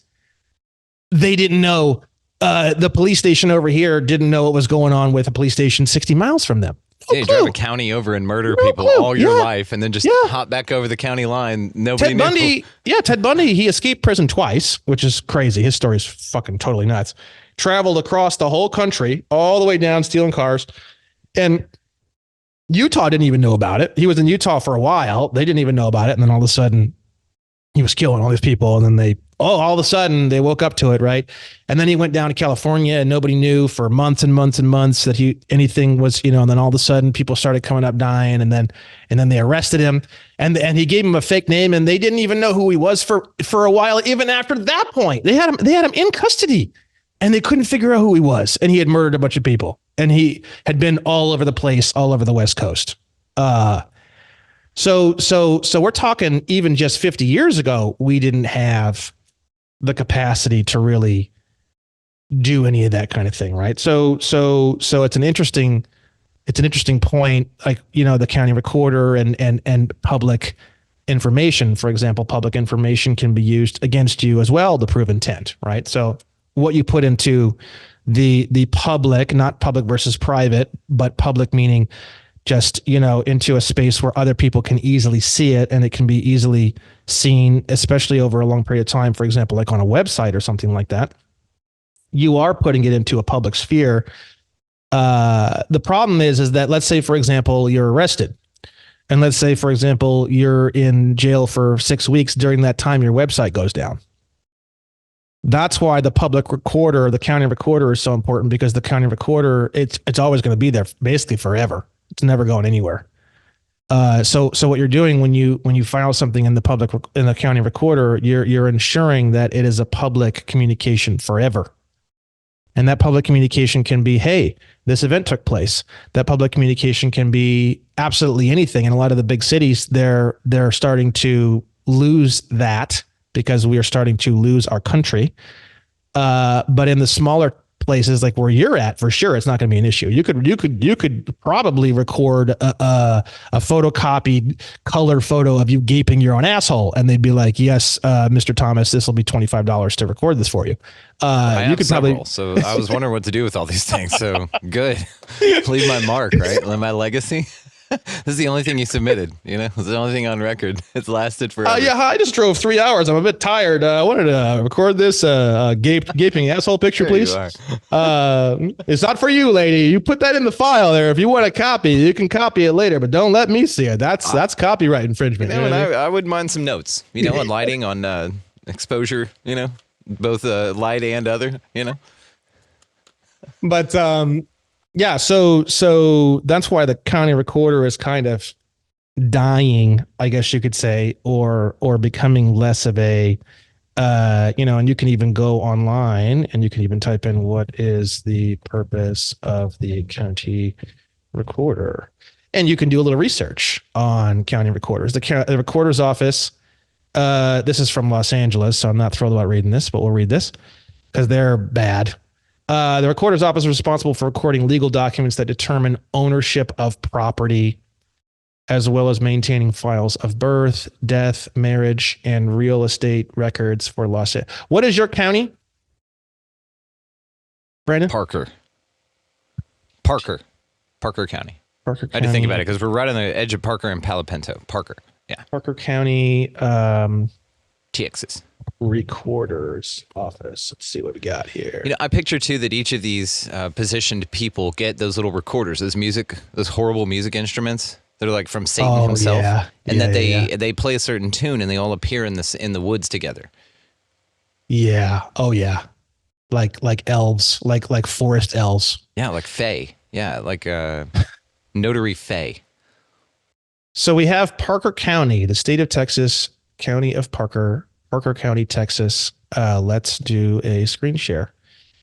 they didn't know, the police station over here didn't know what was going on with a police station 60 miles from them. Yeah, you drive a county over and murder people all your life and then just hop back over the county line. Nobody knew. Ted Bundy, he escaped prison twice, which is crazy. His story's fucking totally nuts. Traveled across the whole country, all the way down, stealing cars. And Utah didn't even know about it. He was in Utah for a while. They didn't even know about it. And then all of a sudden he was killing all these people. And then all of a sudden they woke up to it. Right. And then he went down to California and nobody knew for months and months and months that anything was, and then all of a sudden people started coming up dying. And then they arrested him and he gave him a fake name and they didn't even know who he was for a while. Even after that point, they had him in custody and they couldn't figure out who he was. And he had murdered a bunch of people. And he had been all over the place, all over the West Coast. So we're talking even just 50 years ago, we didn't have the capacity to really do any of that kind of thing, right? So it's an interesting point, like, the county recorder and public information, for example, public information can be used against you as well to prove intent, right? So what you put into the public, not public versus private, but public meaning just, into a space where other people can easily see it and it can be easily seen, especially over a long period of time, for example, like on a website or something like that. You are putting it into a public sphere. The problem is that, let's say, for example, you're arrested. And let's say, for example, you're in jail for 6 weeks. During that time, your website goes down. That's why the public recorder, the county recorder, is so important, because the county recorder, it's always going to be there basically forever. It's never going anywhere. So what you're doing when you file something in the county recorder, you're ensuring that it is a public communication forever. And that public communication can be, hey, this event took place. That public communication can be absolutely anything. In a lot of the big cities, they're starting to lose that, because we are starting to lose our country. But in the smaller places, like where you're at, for sure, it's not going to be an issue. You could probably record a photocopied color photo of you gaping your own asshole, and they'd be like, "Yes, Mr. Thomas, this will be $25 to record this for you." You could probably. So I was wondering what to do with all these things. So good, leave my mark, right? My legacy. This is the only thing you submitted, It's the only thing on record. It's lasted forever. Yeah, I just drove 3 hours. I'm a bit tired. I wanted to record this gaping asshole picture, please. It's not for you, lady. You put that in the file there. If you want a copy, you can copy it later, but don't let me see it. That's copyright infringement. I wouldn't mind some notes, on lighting, on exposure, both light and other, But yeah, so that's why the county recorder is kind of dying, I guess you could say, or becoming less of a, and you can even go online and you can even type in, what is the purpose of the county recorder? And you can do a little research on county recorders. The recorder's office, this is from Los Angeles, so I'm not thrilled about reading this, but we'll read this because they're bad. The recorder's office is responsible for recording legal documents that determine ownership of property, as well as maintaining files of birth, death, marriage, and real estate records for Los Angeles. What is your county, Brandon? Parker County. Parker I had to think about it because we're right on the edge of Parker and Palo Pinto. Parker. Yeah. Parker County TXs. Recorder's Office. Let's see what we got here. You know, I picture too that each of these positioned people get those little recorders, those horrible music instruments that are like from Satan himself, yeah. and Yeah, that they play a certain tune and they all appear in the woods together. Yeah. Oh yeah. Like elves, like forest elves. Yeah, like Fae. Yeah, like notary Fae. So we have Parker County, the state of Texas, county of Parker County, Texas. Let's do a screen share.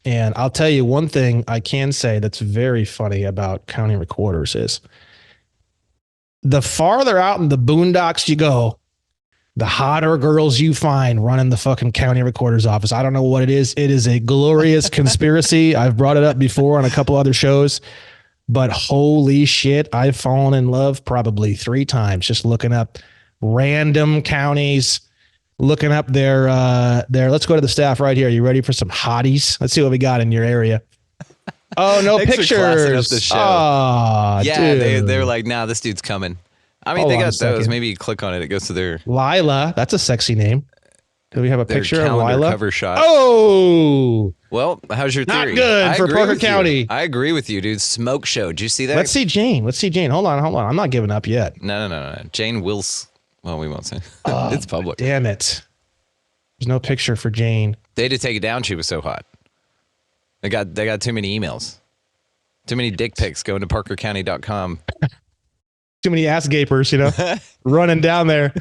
And I'll tell you one thing I can say that's very funny about county recorders is the farther out in the boondocks you go, the hotter girls you find running the fucking county recorder's office. I don't know what it is. It is a glorious conspiracy. I've brought it up before on a couple other shows, but holy shit, I've fallen in love probably 3 times just looking up random counties, looking up their, let's go to the staff right here. You ready for some hotties? Let's see what we got in your area. Oh, no Thanks for classing pictures. up the show. Oh, Yeah, dude. they're like, nah, this dude's coming. I mean, Hold they on got a second. those. Maybe you click on it, it goes to their Lila, that's a sexy name. Do we have a picture of calendar Lila? cover shot. Oh, Well, how's your Not theory? good I for agree Parker with you. County. I agree with you, dude. Smoke show. Did you see that? let's see Jane. Hold on. I'm not giving up yet. No. Jane Wills. Well, we won't say. It's public. Damn it. There's no picture for Jane. They had to take it down. She was so hot. They got too many emails. Too many dick pics going to parkercounty.com. Too many ass gapers, running down there.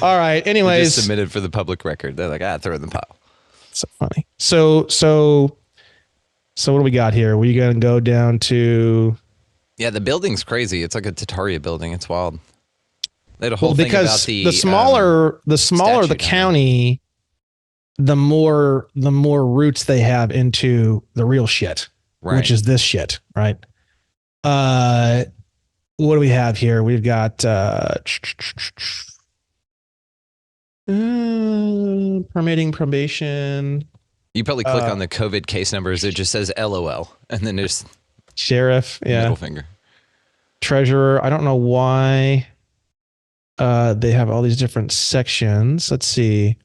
All right. They Anyways, just submitted for the public record. They're like, throw it in the pile. so funny. So what do we got here? We gonna go down to Yeah, the building's crazy. It's like a Tataria building. It's wild. They had a whole thing about because the smaller the statue down county, the more roots they have into the real shit, Right. which is this shit, right? What do we have here? We've got permitting, probation, You probably click on the COVID case numbers. It just says LOL, and then there's sheriff, middle finger. treasurer. I don't know why they have all these different sections. Let's see.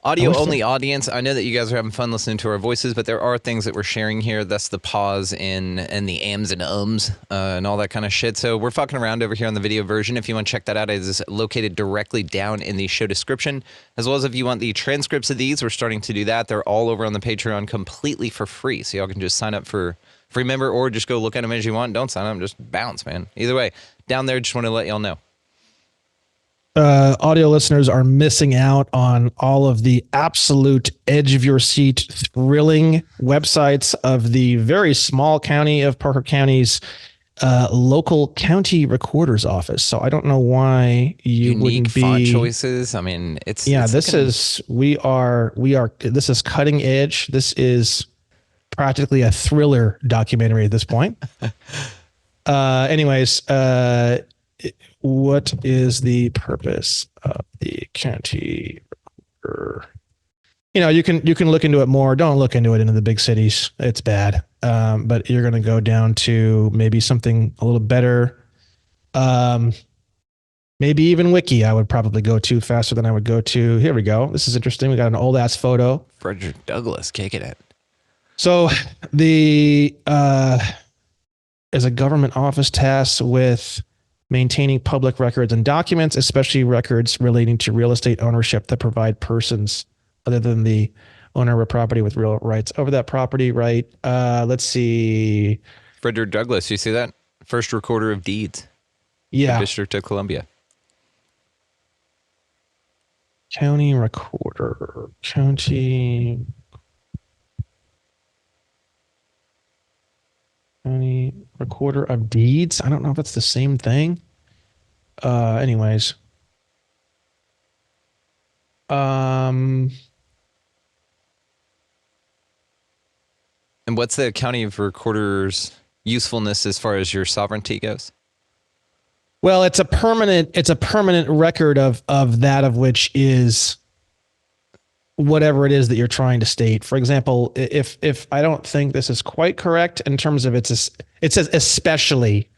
Audio only audience. I know that you guys are having fun listening to our voices, but there are things that we're sharing here. That's the pause and the ams and ums and all that kind of shit. So we're fucking around over here on the video version. If you want to check that out, it is located directly down in the show description. As well as if you want the transcripts of these, we're starting to do that. They're all over on the Patreon completely for free. So y'all can just sign up for free member or just go look at them as you want. Don't sign up, just bounce, man. Either way, down there, just want to let y'all know. Audio listeners are missing out on all of the absolute edge of your seat thrilling websites of the very small county of Parker County's local county recorder's office. So I don't know why you Unique wouldn't be font choices. I mean, it's this looking- is this is cutting edge. This is practically a thriller documentary at this point. Anyways, what is the purpose of the county recorder? You can look into it more. Don't look into it in the big cities. It's bad. But you're going to go down to maybe something a little better. Maybe even Wiki I would probably go to faster than I would go to. Here we go. This is interesting. We got an old ass photo. Frederick Douglass kicking it. So the is a government office tasked with maintaining public records and documents, especially records relating to real estate ownership that provide persons other than the owner of a property with real rights over that property, right? Let's see. Frederick Douglass, you see that? First recorder of deeds. Yeah. District of Columbia. County recorder. County recorder of deeds. I don't know if that's the same thing. Anyways. And what's the county of recorder's usefulness as far as your sovereignty goes? Well, it's a permanent record of that of which is whatever it is that you're trying to state. For example, if I don't think this is quite correct in terms of it says especially.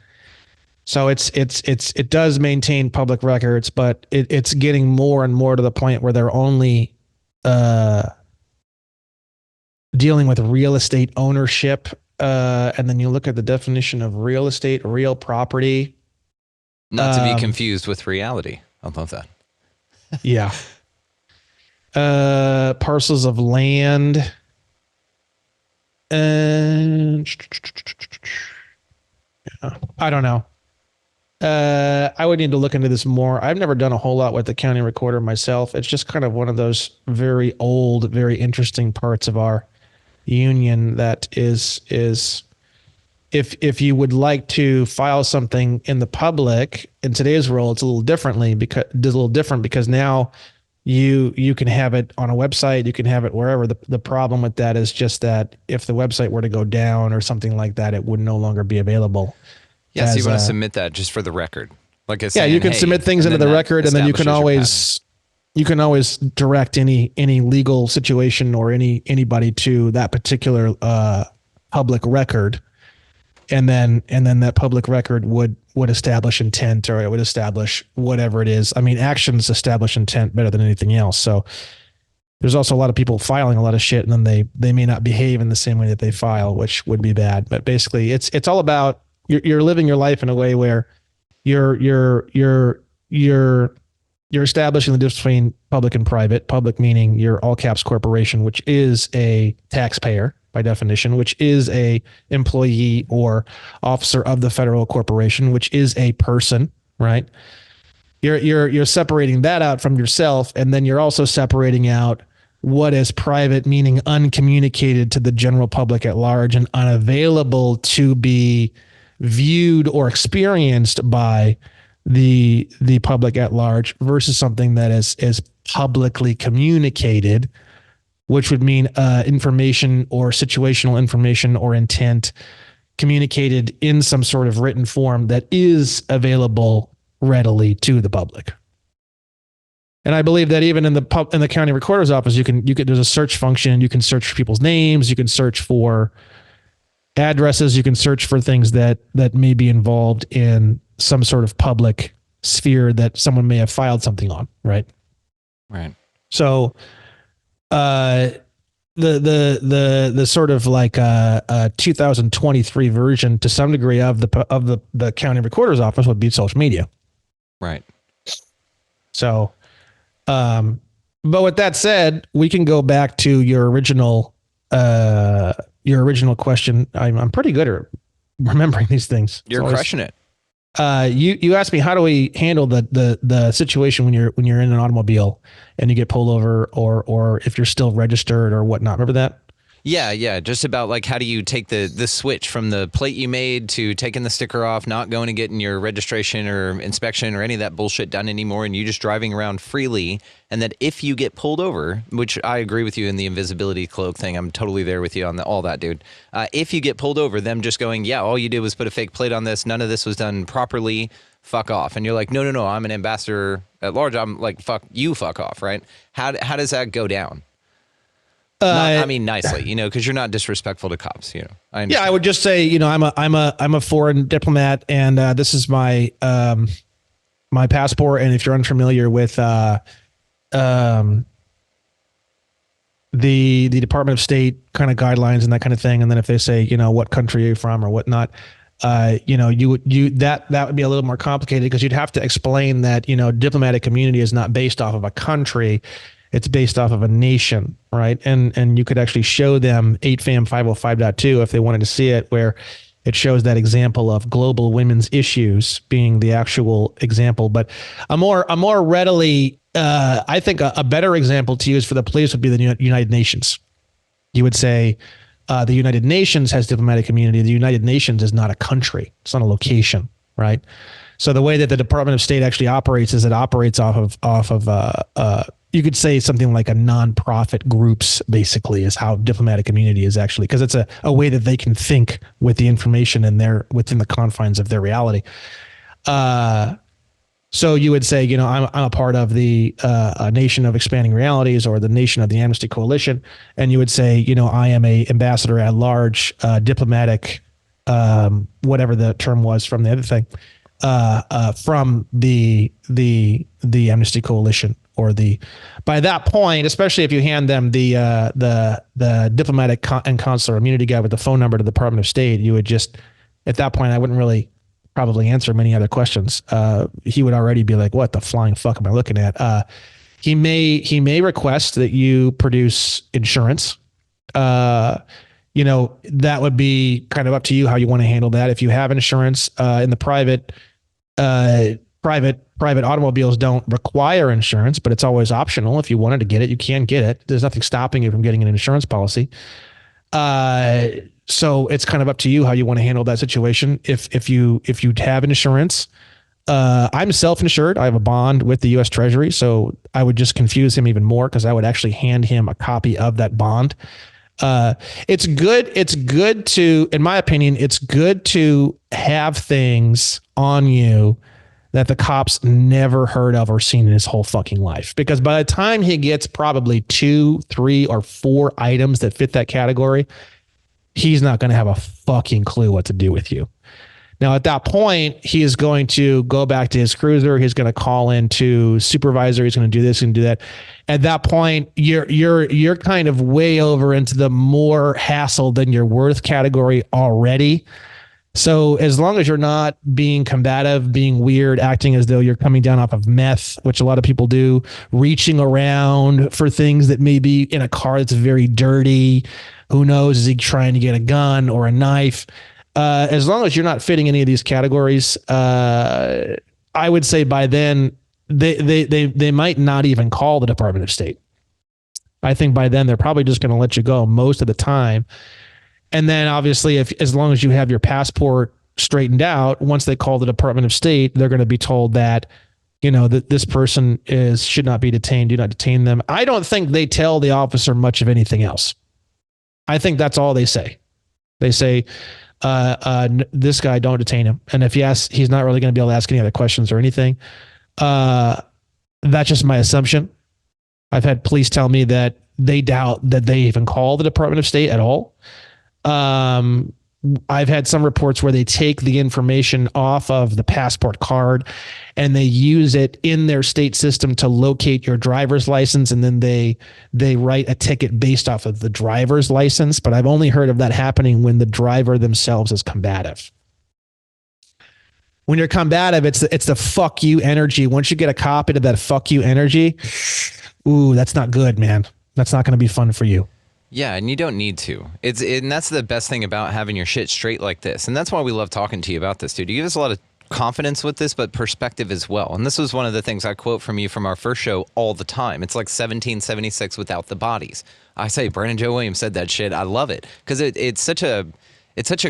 So it does maintain public records, but it's getting more and more to the point where they're only dealing with real estate ownership. And then you look at the definition of real estate, real property. Not to be confused with reality. I love that. Yeah. Parcels of land. And I don't know. I would need to look into this more. I've never done a whole lot with the county recorder myself. It's just kind of one of those very old, very interesting parts of our union that is if you would like to file something in the public in today's world, it's a little different because now you can have it on a website, you can have it wherever. The problem with that is just that if the website were to go down or something like that, it would no longer be available. Yeah, so you want to submit that just for the record. Like I said, yeah, you can submit things into the record, and then you can always direct any legal situation or anybody to that particular public record, and then that public record would establish intent, or it would establish whatever it is. I mean, actions establish intent better than anything else. So there's also a lot of people filing a lot of shit, and then they may not behave in the same way that they file, which would be bad. But basically, it's all about you're living your life in a way where you're establishing the difference between public and private. Public meaning your all caps corporation, which is a taxpayer by definition, which is a employee or officer of the federal corporation, which is a person, right? You're separating that out from yourself, and then you're also separating out what is private, meaning uncommunicated to the general public at large and unavailable to be viewed or experienced by the public at large, versus something that is publicly communicated, which would mean information or situational information or intent communicated in some sort of written form that is available readily to the public. And I believe that even in the county recorder's office, you can there's a search function. You can search for people's names. You can search for addresses. You can search for things that may be involved in some sort of public sphere that someone may have filed something on. Right. Right. So, the sort of like a 2023 version to some degree of the county recorder's office would be social media. Right. So, but with that said, we can go back to your original question. I'm pretty good at remembering these things. You're crushing it. You asked me, how do we handle the situation when you're in an automobile and you get pulled over, or if you're still registered or whatnot? Remember that? Yeah. Just about like, how do you take the switch from the plate you made to taking the sticker off, not going and getting your registration or inspection or any of that bullshit done anymore, and you just driving around freely. And that if you get pulled over, which I agree with you in the invisibility cloak thing, I'm totally there with you on all that, dude. If you get pulled over, them just going, yeah, all you did was put a fake plate on this. None of this was done properly. Fuck off. And you're like, no, I'm an ambassador at large. I'm like, fuck off, right? How does that go down? I mean, nicely, because you're not disrespectful to cops, Yeah, I would just say, I'm a foreign diplomat, and this is my my passport. And if you're unfamiliar with the Department of State kind of guidelines and that kind of thing, and then if they say, what country are you from or whatnot, that would be a little more complicated, because you'd have to explain that diplomatic community is not based off of a country. It's based off of a nation, right? And you could actually show them 8FAM 505.2 if they wanted to see it, where it shows that example of global women's issues being the actual example. But a more readily, I think a better example to use for the police would be the United Nations. You would say the United Nations has diplomatic community. The United Nations is not a country. It's not a location, right? So the way that the Department of State actually operates is it operates off of you could say something like a nonprofit groups, basically, is how diplomatic community is actually, because it's a way that they can think with the information within the confines of their reality. So you would say, I'm a part of the Nation of Expanding Realities, or the Nation of the Amnesty Coalition, and you would say, I am a ambassador at large, diplomatic, whatever the term was from the other thing, from the Amnesty Coalition, or by that point, especially if you hand them the diplomatic and consular immunity guy with the phone number to the Department of State, you would just, at that point, I wouldn't really probably answer many other questions. He would already be like, what the flying fuck am I looking at? He may request that you produce insurance. That would be kind of up to you how you want to handle that. If you have insurance, in the private automobiles don't require insurance, but it's always optional. If you wanted to get it, you can get it. There's nothing stopping you from getting an insurance policy. So it's kind of up to you how you want to handle that situation. If you have insurance, I'm self-insured. I have a bond with the U.S. Treasury, so I would just confuse him even more, because I would actually hand him a copy of that bond. It's good to, in my opinion, it's good to have things on you that the cops never heard of or seen in his whole fucking life. Because by the time he gets probably 2, 3, or 4 items that fit that category, he's not going to have a fucking clue what to do with you. Now, at that point, he is going to go back to his cruiser. He's going to call into supervisor. He's going to do this and do that. At that point, you're kind of way over into the more hassle than you're worth category already. So as long as you're not being combative, being weird, acting as though you're coming down off of meth, which a lot of people do, reaching around for things that may be in a car that's very dirty. Who knows? Is he trying to get a gun or a knife? As long as you're not fitting any of these categories, I would say by then they might not even call the Department of State. I think by then they're probably just going to let you go most of the time. And then obviously, as long as you have your passport straightened out, once they call the Department of State, they're going to be told that, that this person should not be detained. Do not detain them. I don't think they tell the officer much of anything else. I think that's all they say. They say, this guy, don't detain him. And if yes, he's not really going to be able to ask any other questions or anything. That's just my assumption. I've had police tell me that they doubt that they even call the Department of State at all. I've had some reports where they take the information off of the passport card and they use it in their state system to locate your driver's license, and then they write a ticket based off of the driver's license. But I've only heard of that happening when the driver themselves is combative. When you're combative, it's the fuck you energy. Once you get a copy of that fuck you energy, ooh, that's not good, man. That's not going to be fun for you. Yeah, and you don't need to. And that's the best thing about having your shit straight like this. And that's why we love talking to you about this, dude. You give us a lot of confidence with this, but perspective as well. And this was one of the things I quote from you from our first show all the time. It's like 1776 without the bodies. I say Brandon Joe Williams said that shit. I love it because it's such a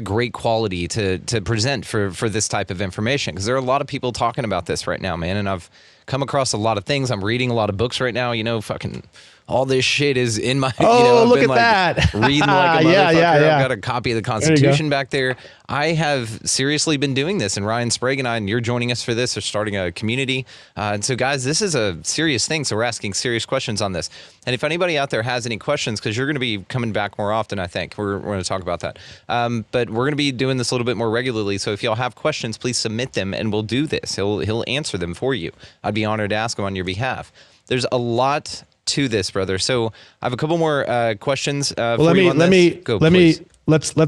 great quality to present for this type of information, because there are a lot of people talking about this right now, man. And I've come across a lot of things. I'm reading a lot of books right now, fucking all this shit is in my, oh, I've look been at that. Reading like a motherfucker. Yeah. I've got a copy of the Constitution back there. I have seriously been doing this, and Ryan Sprague and I, and you're joining us for this, are starting a community. And so guys, this is a serious thing. So we're asking serious questions on this. And if anybody out there has any questions, because you're going to be coming back more often, I think we're going to talk about that. But we're going to be doing this a little bit more regularly. So if y'all have questions, please submit them and we'll do this. He'll answer them for you. I'd be honored to ask them on your behalf. There's a lot to this, brother. So I have a couple more questions. Let's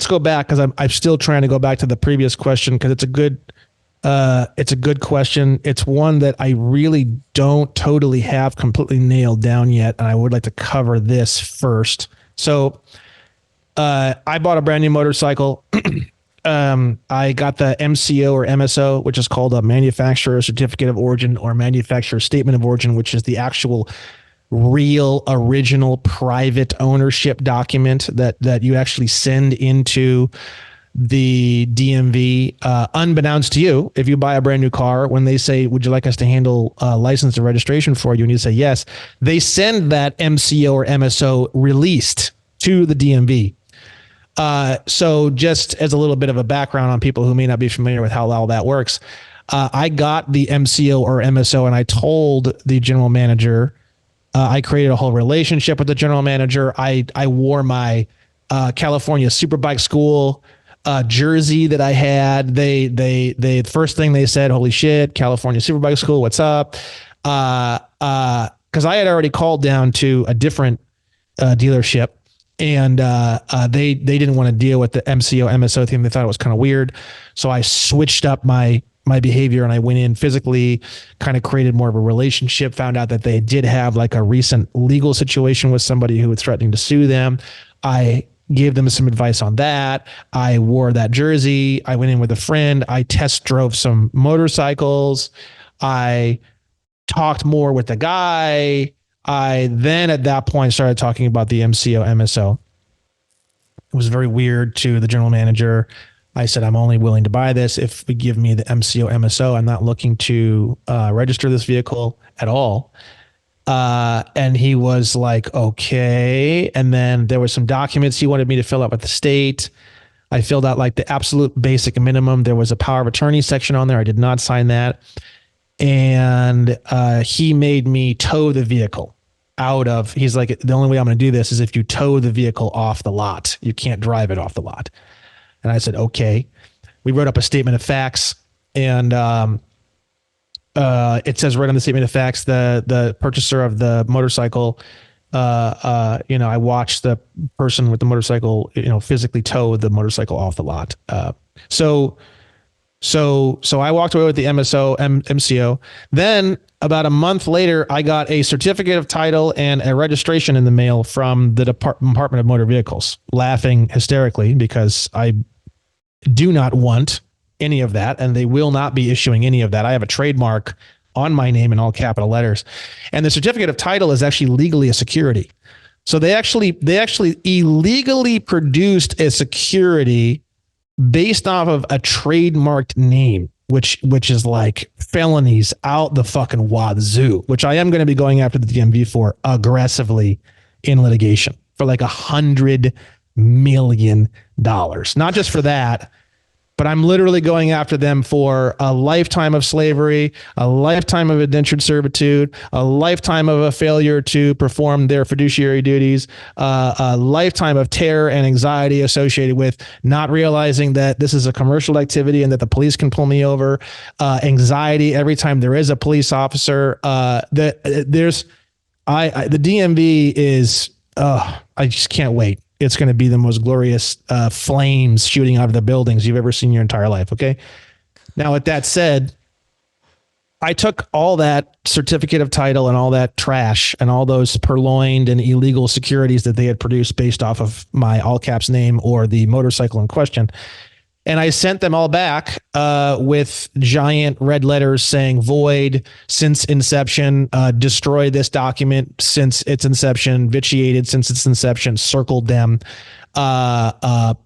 go back, because I'm still trying to go back to the previous question, because it's a good question. It's one that I really don't totally have completely nailed down yet, and I would like to cover this first. So I bought a brand new motorcycle. I got the MCO or MSO, which is called a manufacturer certificate of origin, or manufacturer statement of origin, which is the actual real original private ownership document that you actually send into the DMV, unbeknownst to you. If you buy a brand new car, when they say, would you like us to handle license and registration for you, and you say yes, they send that MCO or MSO released to the DMV. So just as a little bit of a background on people who may not be familiar with how all that works, I got the MCO or MSO and I told the general manager. I created a whole relationship with the general manager. I wore my California Superbike School jersey that I had. The first thing they said, "Holy shit, California Superbike School, what's up?" Because I had already called down to a different dealership, and they didn't want to deal with the MCO MSO thing. They thought it was kind of weird, so I switched up my behavior and I went in physically, kind of created more of a relationship. Found out that they did have like a recent legal situation with somebody who was threatening to sue them. I gave them some advice on that. I wore that jersey. I went in with a friend. I test drove some motorcycles. I talked more with the guy. I then at that point started talking about the MCO MSO. It was very weird to the general manager. I said, I'm only willing to buy this if we give me the MCO MSO. I'm not looking to register this vehicle at all. And he was like, okay. And then there were some documents he wanted me to fill out with the state. I filled out like the absolute basic minimum. There was a power of attorney section on there. I did not sign that. And he made me tow the vehicle out of, he's like, the only way I'm going to do this is if you tow the vehicle off the lot. You can't drive it off the lot. And I said, okay. We wrote up a statement of facts, and it says right on the statement of facts, the purchaser of the motorcycle, I watched the person with the motorcycle, physically tow the motorcycle off the lot. So I walked away with the MCO. Then about a month later, I got a certificate of title and a registration in the mail from the Department of Motor Vehicles, laughing hysterically because I do not want any of that, and they will not be issuing any of that. I have a trademark on my name in all capital letters, and the certificate of title is actually legally a security. So they actually illegally produced a security based off of a trademarked name, which is like felonies out the fucking wazoo, which I am going to be going after the DMV for aggressively in litigation for like $100 million. Not just for that, but I'm literally going after them for a lifetime of slavery, a lifetime of indentured servitude, a lifetime of a failure to perform their fiduciary duties, a lifetime of terror and anxiety associated with not realizing that this is a commercial activity and that the police can pull me over, anxiety every time there is a police officer. The DMV is, I just can't wait. It's going to be the most glorious flames shooting out of the buildings you've ever seen in your entire life. Okay. Now, with that said, I took all that certificate of title and all that trash and all those purloined and illegal securities that they had produced based off of my all caps name or the motorcycle in question. And I sent them all back with giant red letters saying void since inception, destroy this document since its inception, vitiated since its inception, circled them,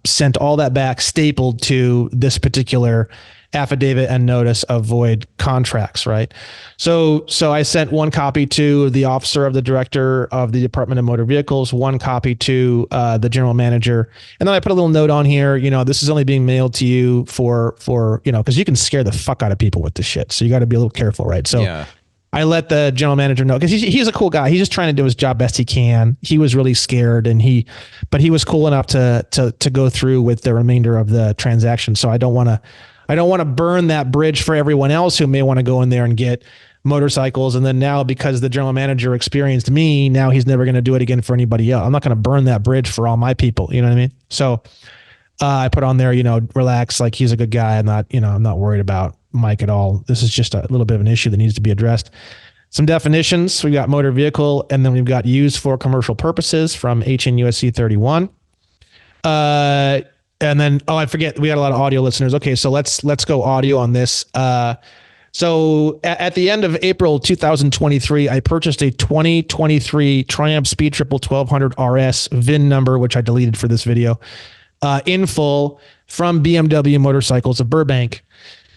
sent all that back, stapled to this particular affidavit and notice of void contracts, right? So I sent one copy to the officer of the director of the Department of Motor Vehicles, one copy to the general manager, and then I put a little note on here, this is only being mailed to you for because you can scare the fuck out of people with this shit, so you got to be a little careful, right? So yeah. I let the general manager know because he's a cool guy. He's just trying to do his job best he can. He was really scared, but he was cool enough to go through with the remainder of the transaction. So I don't want to burn that bridge for everyone else who may want to go in there and get motorcycles. And then now, because the general manager experienced me, now he's never going to do it again for anybody else. I'm not going to burn that bridge for all my people. You know what I mean? So I put on there, relax, like he's a good guy. I'm not worried about Mike at all. This is just a little bit of an issue that needs to be addressed. Some definitions. We got motor vehicle, and then we've got used for commercial purposes from HNUSC 31. And then, I forget, we got a lot of audio listeners. Okay, so let's go audio on this. So at the end of April 2023, I purchased a 2023 Triumph Speed Triple 1200 RS VIN number, which I deleted for this video, in full from BMW Motorcycles of Burbank.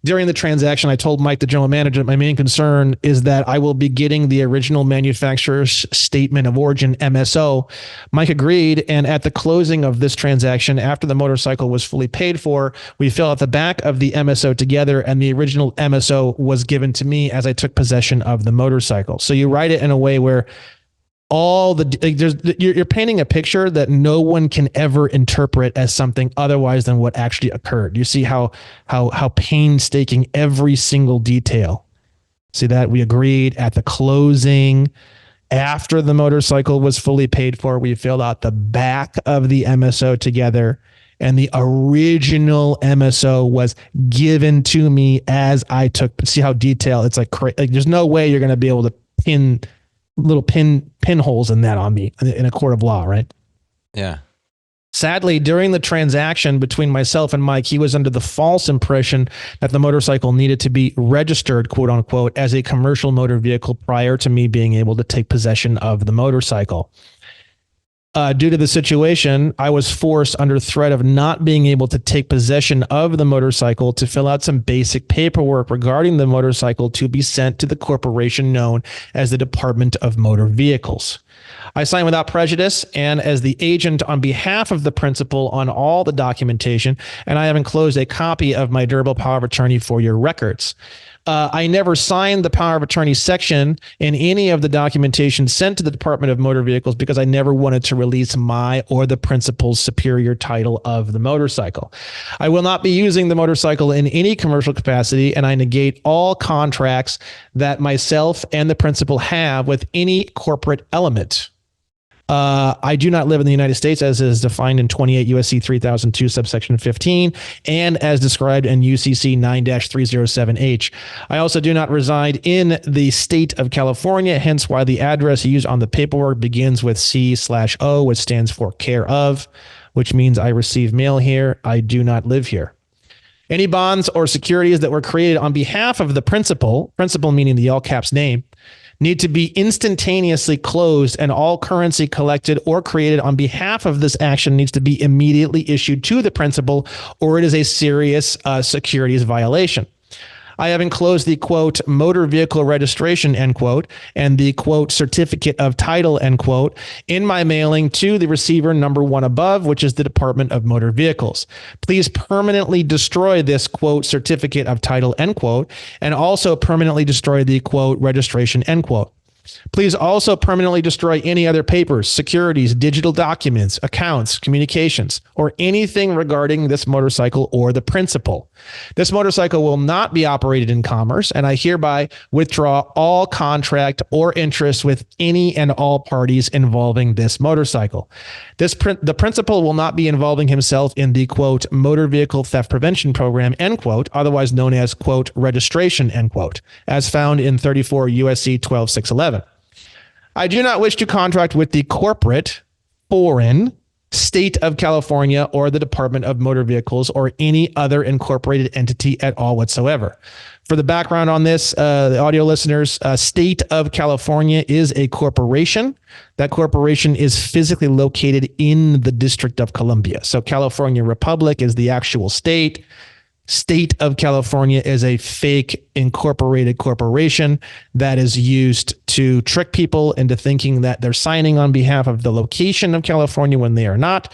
During the transaction, I told Mike, the general manager, that my main concern is that I will be getting the original manufacturer's statement of origin, MSO. Mike agreed, and at the closing of this transaction, after the motorcycle was fully paid for, we filled out the back of the MSO together, and the original MSO was given to me as I took possession of the motorcycle. So you write it in a way where you're painting a picture that no one can ever interpret as something otherwise than what actually occurred. You see how painstaking every single detail. See that we agreed at the closing, after the motorcycle was fully paid for, we filled out the back of the MSO together, and the original MSO was given to me as I took. See how detailed it's like there's no way you're going to be able to pin little pinholes in that on me in a court of law, right? Yeah. Sadly, during the transaction between myself and Mike, he was under the false impression that the motorcycle needed to be registered, quote unquote, as a commercial motor vehicle prior to me being able to take possession of the motorcycle. Due to the situation, I was forced under threat of not being able to take possession of the motorcycle to fill out some basic paperwork regarding the motorcycle to be sent to the corporation known as the Department of Motor Vehicles. I signed without prejudice and as the agent on behalf of the principal on all the documentation, and I have enclosed a copy of my durable power of attorney for your records. I never signed the power of attorney section in any of the documentation sent to the Department of Motor Vehicles because I never wanted to release my or the principal's superior title of the motorcycle. I will not be using the motorcycle in any commercial capacity, and I negate all contracts that myself and the principal have with any corporate element. I do not live in the United States as is defined in 28 U.S.C. 3002 subsection 15 and as described in UCC 9-307H. I also do not reside in the state of California, hence why the address used on the paperwork begins with C/O, which stands for care of, which means I receive mail here. I do not live here. Any bonds or securities that were created on behalf of the principal meaning the all caps name, need to be instantaneously closed, and all currency collected or created on behalf of this action needs to be immediately issued to the principal, or it is a serious securities violation. I have enclosed the, quote, motor vehicle registration, end quote, and the, quote, certificate of title, end quote, in my mailing to the receiver number 1 above, which is the Department of Motor Vehicles. Please permanently destroy this, quote, certificate of title, end quote, and also permanently destroy the, quote, registration, end quote. Please also permanently destroy any other papers, securities, digital documents, accounts, communications, or anything regarding this motorcycle or the principal. This motorcycle will not be operated in commerce, and I hereby withdraw all contract or interest with any and all parties involving this motorcycle. The principal will not be involving himself in the, quote, motor vehicle theft prevention program, end quote, otherwise known as, quote, registration, end quote, as found in 34 USC 12611. I do not wish to contract with the corporate, foreign, state of California or the Department of Motor Vehicles or any other incorporated entity at all whatsoever. For the background on this, the audio listeners, state of California is a corporation. That corporation is physically located in the District of Columbia. So California Republic is the actual state. State of California is a fake incorporated corporation that is used to trick people into thinking that they're signing on behalf of the location of California when they are not.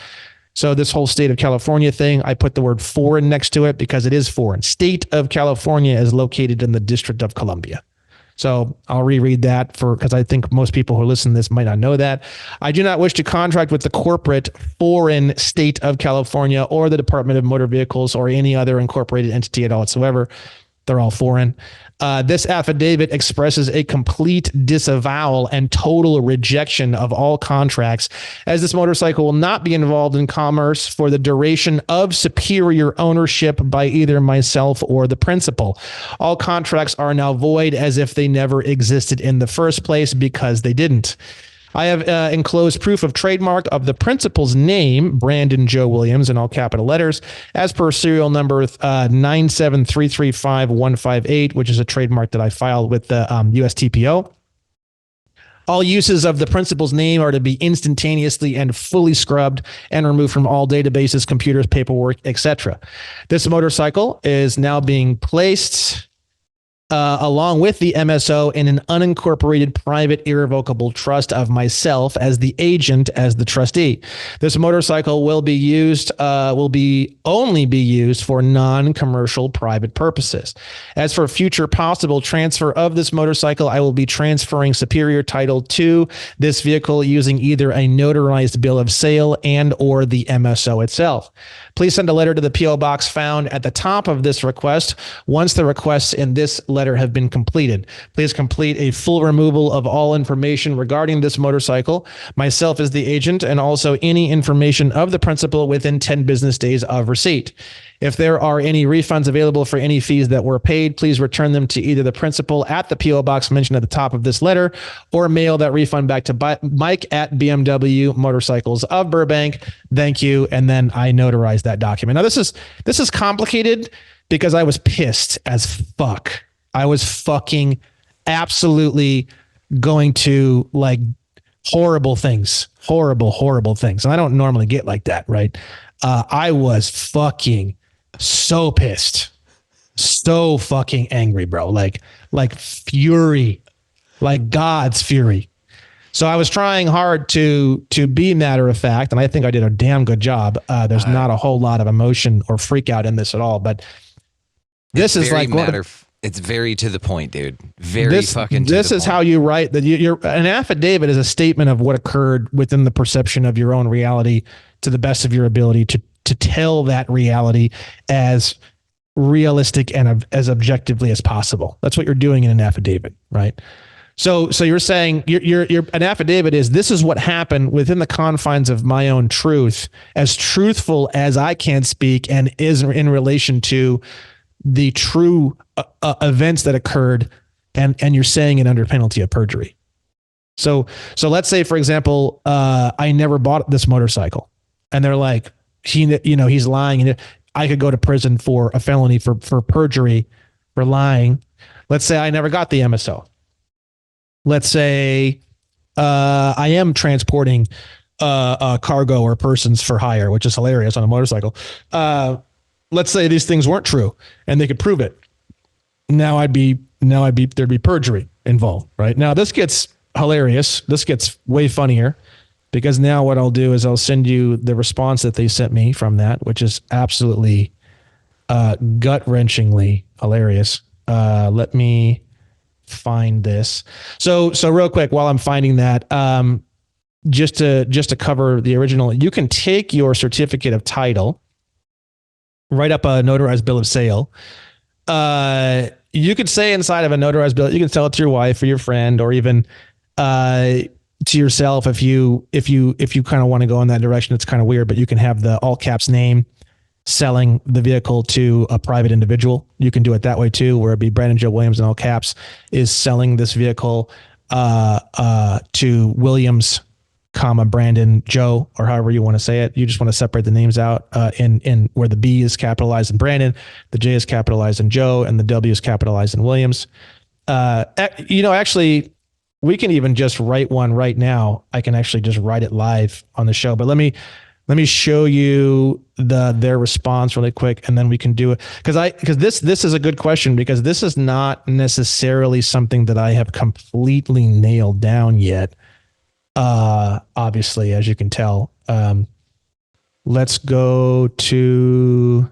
So this whole state of California thing, I put the word foreign next to it because it is foreign. State of California is located in the District of Columbia. So I'll reread that because I think most people who listen to this might not know that. I do not wish to contract with the corporate foreign state of California or the Department of Motor Vehicles or any other incorporated entity at all whatsoever. They're all foreign. This affidavit expresses a complete disavowal and total rejection of all contracts, as this motorcycle will not be involved in commerce for the duration of superior ownership by either myself or the principal. All contracts are now void as if they never existed in the first place because they didn't. I have enclosed proof of trademark of the principal's name, Brandon Joe Williams, in all capital letters, as per serial number 97335-158, which is a trademark that I filed with the USTPO. All uses of the principal's name are to be instantaneously and fully scrubbed and removed from all databases, computers, paperwork, etc. This motorcycle is now being placed along with the MSO in an unincorporated private irrevocable trust of myself as the agent, as the trustee. This motorcycle will only be used for non-commercial private purposes. As for future possible transfer of this motorcycle, I will be transferring superior title to this vehicle using either a notarized bill of sale and or the MSO itself. Please send a letter to the P.O. Box found at the top of this request once the requests in this letter have been completed. Please complete a full removal of all information regarding this motorcycle, myself as the agent, and also any information of the principal within 10 business days of receipt. If there are any refunds available for any fees that were paid, please return them to either the principal at the P.O. Box mentioned at the top of this letter or mail that refund back to Mike at BMW Motorcycles of Burbank. Thank you. And then I notarize that document. Now, this is complicated because I was pissed as fuck. I was fucking absolutely going to like horrible things. And I don't normally get like that, right? I was fucking so pissed, so fucking angry, bro. Like fury, like God's fury. So I was trying hard to be matter of fact, and I think I did a damn good job. There's not a whole lot of emotion or freak out in this at all, but this is like it's very to the point, dude. Very fucking to the point. This is how you write that. An affidavit is a statement of what occurred within the perception of your own reality to the best of your ability to tell that reality as realistic and as objectively as possible. That's what you're doing in an affidavit, right? So you're saying an affidavit is, this is what happened within the confines of my own truth, as truthful as I can speak, and is in relation to the true events that occurred, and you're saying it under penalty of perjury. So let's say, for example, I never bought this motorcycle, and they're like, he's lying, and I could go to prison for a felony for perjury, for lying. Let's say I never got the MSO. Let's say I am transporting cargo or persons for hire, which is hilarious on a motorcycle. Let's say these things weren't true and they could prove it. There'd be perjury involved, right? Now this gets hilarious. This gets way funnier, because now what I'll do is I'll send you the response that they sent me from that, which is absolutely gut-wrenchingly hilarious. Let me find this. So real quick, while I'm finding that, just to cover the original, you can take your certificate of title, write up a notarized bill of sale. You could say inside of a notarized bill, you can sell it to your wife or your friend, or even to yourself if you kind of want to go in that direction. It's kind of weird, but you can have the all caps name selling the vehicle to a private individual. You can do it that way too, where it'd be Brandon Joe Williams in all caps is selling this vehicle to Williams, Brandon Joe, or however you want to say it. You just want to separate the names out in where the B is capitalized in Brandon, the J is capitalized in Joe, and the W is capitalized in Williams. Actually, we can even just write one right now. I can actually just write it live on the show, but let me show you their response really quick, and then we can do it. Because this is a good question, because this is not necessarily something that I have completely nailed down yet. Obviously, as you can tell. Let's go to.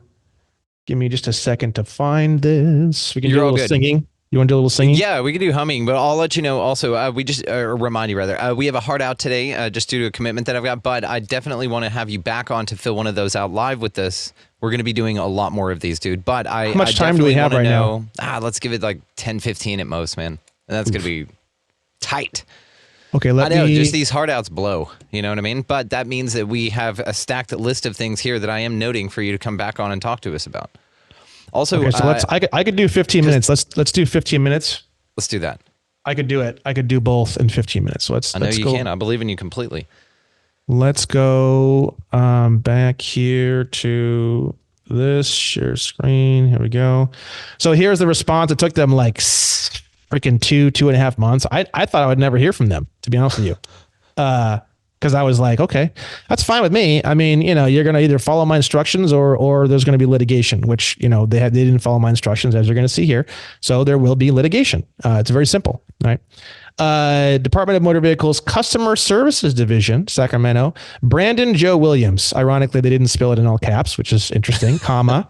Give me just a second to find this. We can do a little singing. You want to do a little singing? Yeah, we can do humming, but I'll let you know also, we just remind you rather, we have a heart out today just due to a commitment that I've got, but I definitely want to have you back on to fill one of those out live with us. We're going to be doing a lot more of these, dude, but how much time do we have right now? Let's give it like 10, 15 at most, man. And that's going to be tight. Okay, just these hard outs blow, you know what I mean? But that means that we have a stacked list of things here that I am noting for you to come back on and talk to us about. Also, okay, so I could do 15 minutes. Let's do 15 minutes. Let's do that. I could do it. I could do both in 15 minutes. So I know you can. I believe in you completely. Let's go back here to this share screen. Here we go. So here's the response. It took them like freaking 2.5 months. I thought I would never hear from them, to be honest with you. Because I was like, okay, that's fine with me. I mean, you're going to either follow my instructions or there's going to be litigation, which, they didn't follow my instructions, as you're going to see here. So there will be litigation. It's very simple, right? Department of Motor Vehicles Customer Services Division, Sacramento, Brandon Joe Williams. Ironically, they didn't spell it in all caps, which is interesting, comma.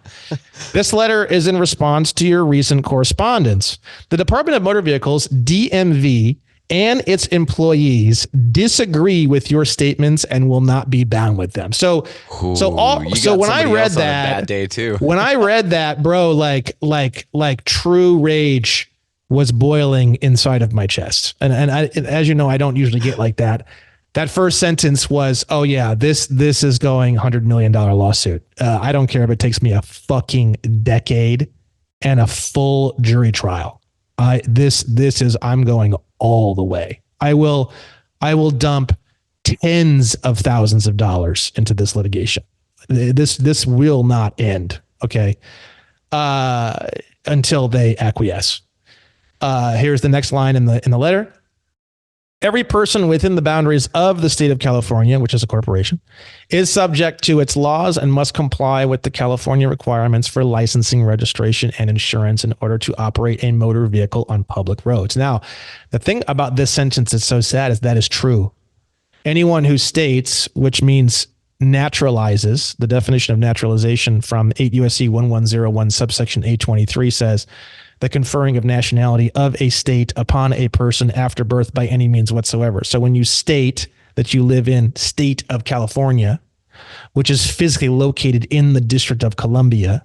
This letter is in response to your recent correspondence. The Department of Motor Vehicles, DMV, and its employees disagree with your statements and will not be bound with them. So when I read that, bad day too. When I read that, bro, like true rage was boiling inside of my chest. And I, as you know, I don't usually get like that. That first sentence was, oh yeah, this is going $100 million lawsuit. I don't care if it takes me a fucking decade and a full jury trial. I'm going all the way. I will dump tens of thousands of dollars into this litigation. This will not end. Okay. Until they acquiesce. Here's the next line in the letter. Every person within the boundaries of the state of California, which is a corporation, is subject to its laws and must comply with the California requirements for licensing, registration, and insurance in order to operate a motor vehicle on public roads. Now, the thing about this sentence that's so sad is that is true. Anyone who states, which means naturalizes, the definition of naturalization from 8 USC 1101 subsection 823 says, the conferring of nationality of a state upon a person after birth by any means whatsoever. So when you state that you live in state of California, which is physically located in the District of Columbia,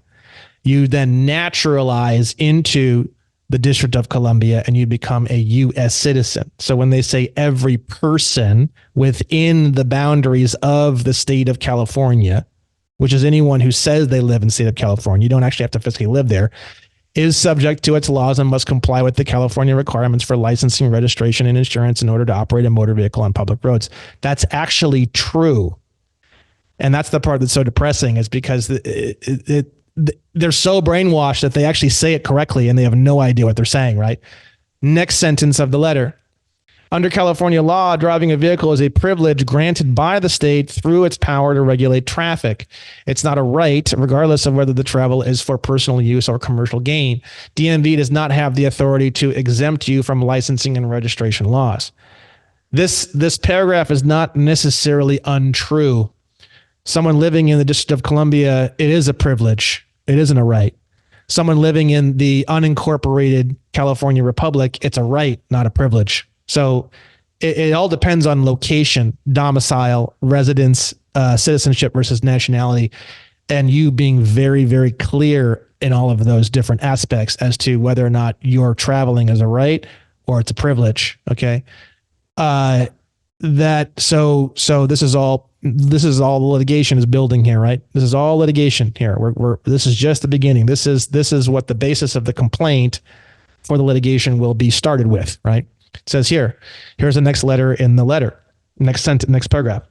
you then naturalize into the District of Columbia and you become a U.S. citizen. So when they say every person within the boundaries of the state of California, which is anyone who says they live in the state of California, you don't actually have to physically live there, is subject to its laws and must comply with the California requirements for licensing, registration, and insurance in order to operate a motor vehicle on public roads. That's actually true. And that's the part that's so depressing, is because they're so brainwashed that they actually say it correctly and they have no idea what they're saying, right? Next sentence of the letter. Under California law, driving a vehicle is a privilege granted by the state through its power to regulate traffic. It's not a right, regardless of whether the travel is for personal use or commercial gain. DMV does not have the authority to exempt you from licensing and registration laws. This paragraph is not necessarily untrue. Someone living in the District of Columbia, it is a privilege. It isn't a right. Someone living in the unincorporated California Republic, it's a right, not a privilege. So it all depends on location, domicile, residence, citizenship versus nationality, and you being very, very clear in all of those different aspects as to whether or not you're traveling as a right or it's a privilege. Okay. So this is all the litigation is building here, right? This is all litigation here. This is just the beginning. This is what the basis of the complaint for the litigation will be started with, right? It says here's the next letter in the letter, next sentence, next paragraph.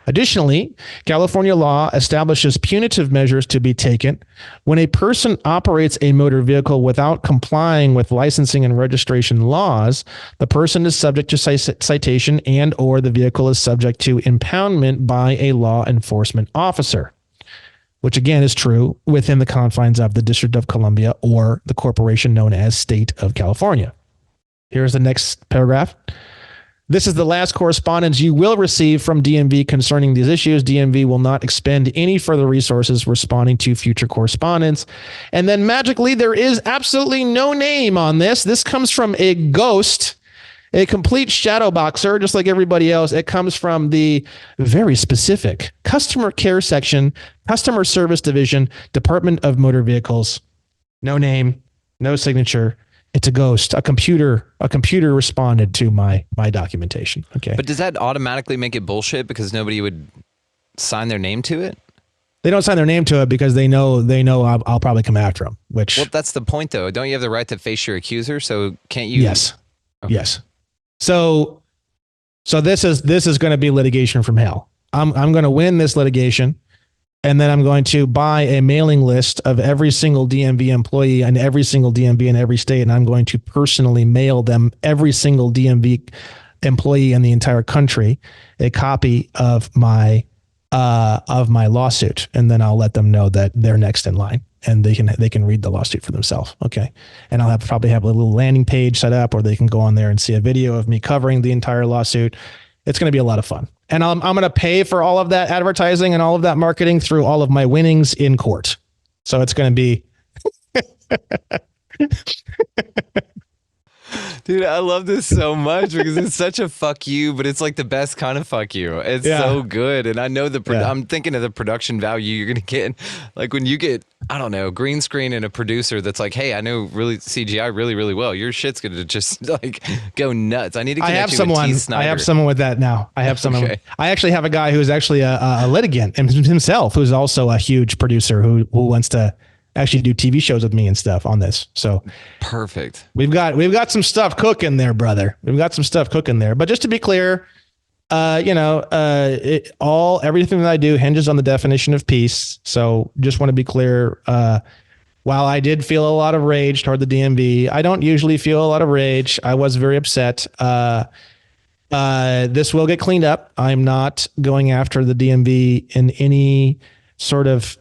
Additionally, California law establishes punitive measures to be taken when a person operates a motor vehicle without complying with licensing and registration laws. The person is subject to citation and or the vehicle is subject to impoundment by a law enforcement officer, which again is true within the confines of the District of Columbia or the corporation known as State of California. Here's the next paragraph. This is the last correspondence you will receive from DMV concerning these issues. DMV will not expend any further resources responding to future correspondence. And then magically, there is absolutely no name on this. This comes from a ghost, a complete shadow boxer, just like everybody else. It comes from the very specific customer care section, customer service division, Department of Motor Vehicles. No name, no signature. It's a ghost. A computer responded to my documentation. Okay. But does that automatically make it bullshit because nobody would sign their name to it? They don't sign their name to it because they know I'll probably come after them. Which, well, that's the point though. Don't you have the right to face your accuser? So can't you? Yes. Okay. Yes. So this is going to be litigation from hell. I'm going to win this litigation. And then I'm going to buy a mailing list of every single DMV employee and every single DMV in every state. And I'm going to personally mail them, every single DMV employee in the entire country, a copy of my lawsuit. And then I'll let them know that they're next in line and they can read the lawsuit for themselves. Okay. And I'll probably have a little landing page set up, or they can go on there and see a video of me covering the entire lawsuit. It's going to be a lot of fun. And I'm going to pay for all of that advertising and all of that marketing through all of my winnings in court. So it's going to be. Dude, I love this so much because it's such a fuck you, but it's like the best kind of fuck you. It's so good. And I know I'm thinking of the production value you're going to get. Like when you get, I don't know, green screen and a producer that's like, hey, I know really CGI really, really well. Your shit's going to just like go nuts. I need to connect you with T. Snyder. I have someone with that now. I have someone. Okay. I actually have a guy who's actually a litigant himself, who's also a huge producer who wants to actually do TV shows with me and stuff on this. So perfect. We've got some stuff cooking there, brother. We've got some stuff cooking there. But just to be clear, everything that I do hinges on the definition of peace. So just want to be clear. While I did feel a lot of rage toward the DMV, I don't usually feel a lot of rage. I was very upset. This will get cleaned up. I'm not going after the DMV in any sort of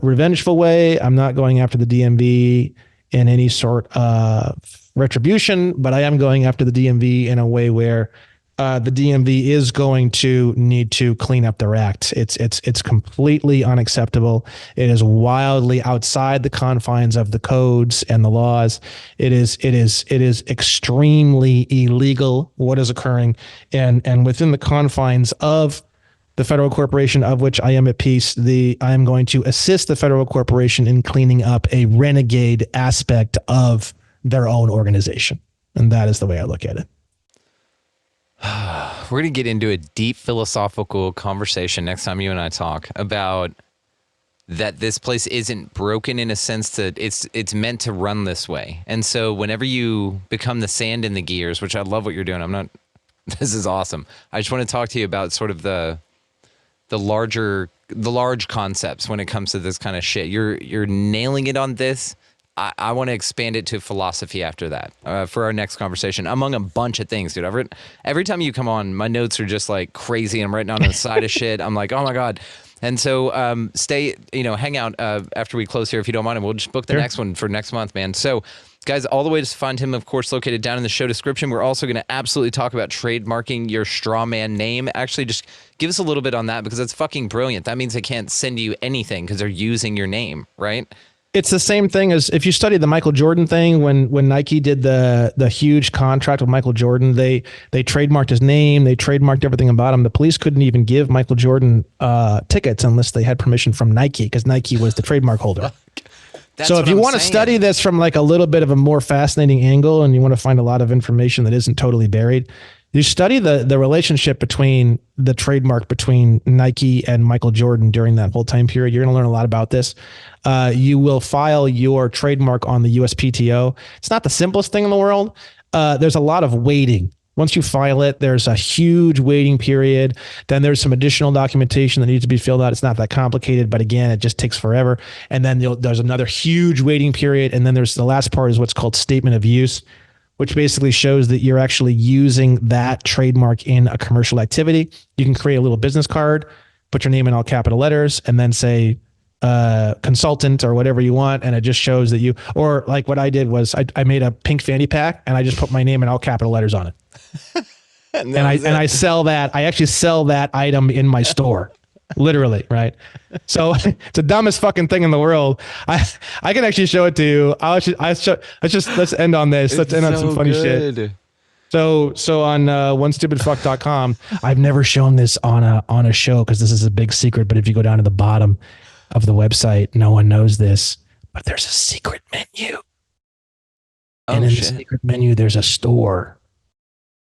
revengeful way. I'm not going after the DMV in any sort of retribution, but I am going after the DMV in a way where the DMV is going to need to clean up their act. It's completely unacceptable. It is wildly outside the confines of the codes and the laws. It is extremely illegal what is occurring, and within the confines of the federal corporation of which I am at peace, I am going to assist the federal corporation in cleaning up a renegade aspect of their own organization. And that is the way I look at it. We're going to get into a deep philosophical conversation next time you and I talk about that this place isn't broken in a sense that it's meant to run this way. And so whenever you become the sand in the gears, which I love what you're doing, this is awesome. I just want to talk to you about sort of the large concepts when it comes to this kind of shit. You're nailing it on this. I want to expand it to philosophy after that for our next conversation, among a bunch of things, dude. Every time you come on, my notes are just like crazy. I'm writing on the side of shit. I'm like, oh my God. And so hang out after we close here if you don't mind, and we'll just book the next one for next month, man. So guys, all the way to find him, of course, located down in the show description. We're also going to absolutely talk about trademarking your straw man name. Actually, just give us a little bit on that because it's fucking brilliant. That means they can't send you anything because they're using your name, right? It's the same thing as if you study the Michael Jordan thing. When Nike did the huge contract with Michael Jordan, they trademarked his name, they trademarked everything about him. The police couldn't even give Michael Jordan tickets unless they had permission from Nike, because Nike was the trademark holder. So if you want to study this from like a little bit of a more fascinating angle, and you want to find a lot of information that isn't totally buried, you study the relationship between the trademark between Nike and Michael Jordan during that whole time period. You're going to learn a lot about this. You will file your trademark on the USPTO. It's not the simplest thing in the world. There's a lot of waiting. Once you file it, there's a huge waiting period. Then there's some additional documentation that needs to be filled out. It's not that complicated, but again, it just takes forever. And then there's another huge waiting period. And then there's the last part is what's called statement of use, which basically shows that you're actually using that trademark in a commercial activity. You can create a little business card, put your name in all capital letters, and then say consultant or whatever you want. And it just shows that or like what I did was I made a pink fanny pack and I just put my name in all capital letters on it. and I sell that. I actually sell that item in my store. Literally, right? So it's the dumbest fucking thing in the world. I can actually show it to you. Let's end on this. Let's end on some funny shit. So on onestupidfuck.com, I've never shown this on a show because this is a big secret. But if you go down to the bottom of the website, no one knows this, but there's a secret menu. And in the secret menu, there's a store.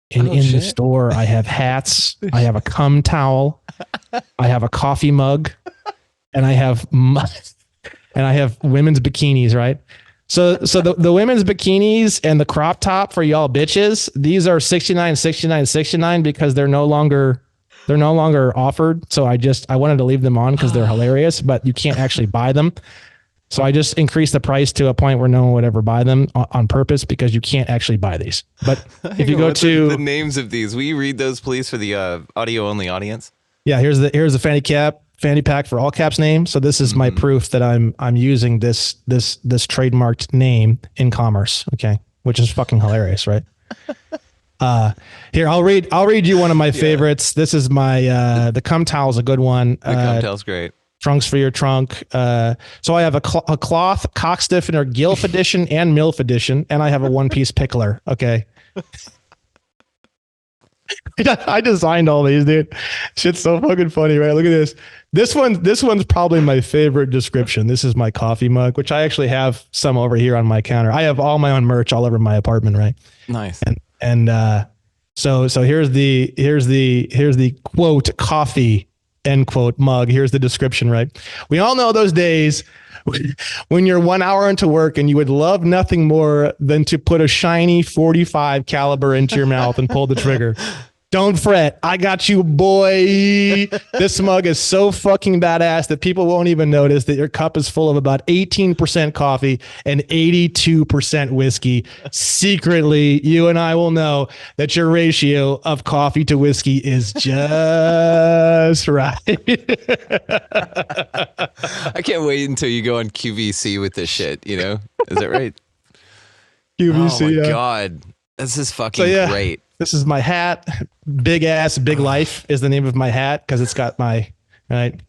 In the store, I have hats, I have a cum towel, I have a coffee mug, and I have women's bikinis, right? So the women's bikinis and the crop top for y'all bitches, these are $69, $69, $69 because they're no longer They're no longer offered. So I wanted to leave them on because they're hilarious, but you can't actually buy them. So I just increased the price to a point where no one would ever buy them on purpose because you can't actually buy these. But if you go to the names of these, will you read those, please, for the audio only audience? Yeah, here's the fanny pack for all caps name. So this is my proof that I'm using this trademarked name in commerce. Okay, which is fucking hilarious, right? Here I'll read you one of my favorites. This is my the cum towel is a good one. The cum towel's great. Trunks for your trunk. So I have a cloth cock stiffener gilf edition and milf edition, and I have a one-piece pickler. Okay. I designed all these, dude. Shit's so fucking funny, right? Look at this. This one's probably my favorite description. This is my coffee mug, which I actually have some over here on my counter. I have all my own merch all over my apartment, right? Nice. So here's the quote coffee end quote mug. Here's the description, right? We all know those days when you're 1 hour into work and you would love nothing more than to put a shiny 45 caliber into your mouth and pull the trigger. Don't fret. I got you, boy. This mug is so fucking badass that people won't even notice that your cup is full of about 18% coffee and 82% whiskey. Secretly, you and I will know that your ratio of coffee to whiskey is just right. I can't wait until you go on QVC with this shit, you know? Is that right? QVC, oh my God. This is fucking great. This is my hat. Big ass, big life is the name of my hat because it's got my, right?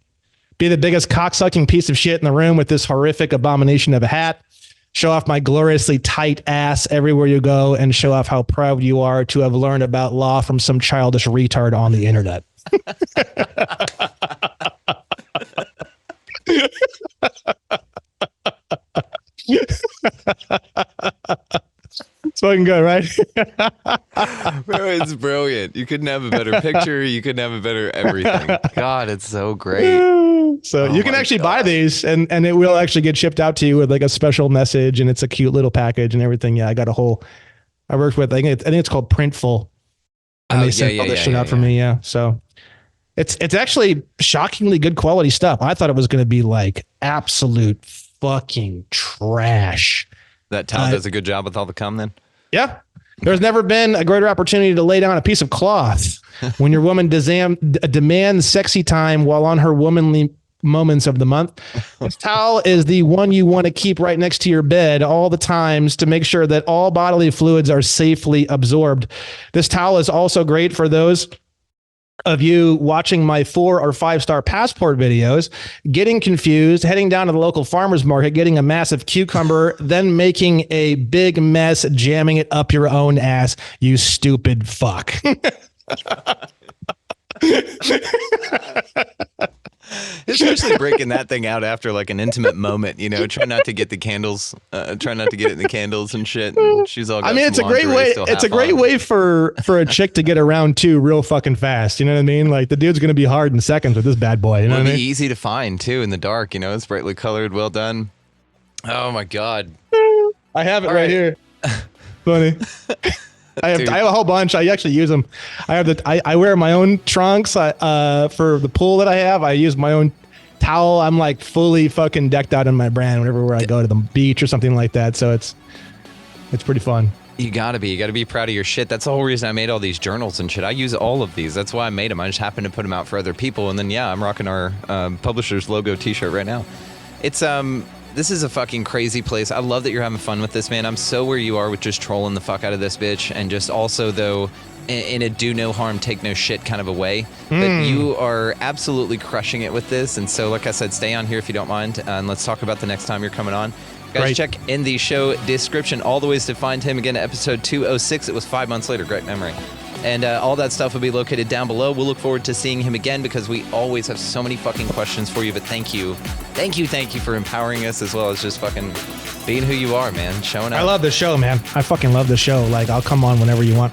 Be the biggest cocksucking piece of shit in the room with this horrific abomination of a hat. Show off my gloriously tight ass everywhere you go and show off how proud you are to have learned about law from some childish retard on the internet. It's fucking good, right? Bro, it's brilliant. You couldn't have a better picture. You couldn't have a better everything. God, it's so great. So you can actually buy these and it will actually get shipped out to you with like a special message and it's a cute little package and everything. Yeah, I worked with, I think it's called Printful. And they sent all this shit out for me. Yeah. So it's actually shockingly good quality stuff. I thought it was going to be like absolute fucking trash. That towel does a good job with all the cum then? Yeah. There's never been a greater opportunity to lay down a piece of cloth when your woman demands sexy time while on her womanly moments of the month. This towel is the one you want to keep right next to your bed all the times to make sure that all bodily fluids are safely absorbed. This towel is also great for those of you watching my 4 or 5-star passport videos, getting confused, heading down to the local farmer's market, getting a massive cucumber, then making a big mess, jamming it up your own ass, you stupid fuck. Especially breaking that thing out after like an intimate moment, you know, try not to get the candles, try not to get it in the candles and shit. And she's all got it's a great way. It's a great way for a chick to get around too real fucking fast. You know what I mean? Like the dude's going to be hard in seconds with this bad boy. You know what I mean? Easy to find too in the dark, you know, it's brightly colored. Well done. Oh my God. I have it right here. Funny. I have a whole bunch. I actually use them. I wear my own trunks. For the pool that I have, I use my own towel. I'm like fully fucking decked out in my brand whenever I go to the beach or something like that. So it's pretty fun. You gotta be proud of your shit. That's the whole reason I made all these journals and shit. I use all of these. That's why I made them. I just happened to put them out for other people. And then, yeah, I'm rocking our publisher's logo t-shirt right now. It's, this is a fucking crazy place. I love that you're having fun with this, man. I'm so where you are with just trolling the fuck out of this bitch. And just also, though, in a do no harm, take no shit kind of a way. But you are absolutely crushing it with this. And so, like I said, stay on here if you don't mind. And let's talk about the next time you're coming on. Guys, check in the show description all the ways to find him. Again, episode 206. It was 5 months later. Great memory. And all that stuff will be located down below. We'll look forward to seeing him again because we always have so many fucking questions for you. But thank you for empowering us as well as just fucking being who you are, man. Showing up. I love the show, man. I fucking love the show. Like, I'll come on whenever you want.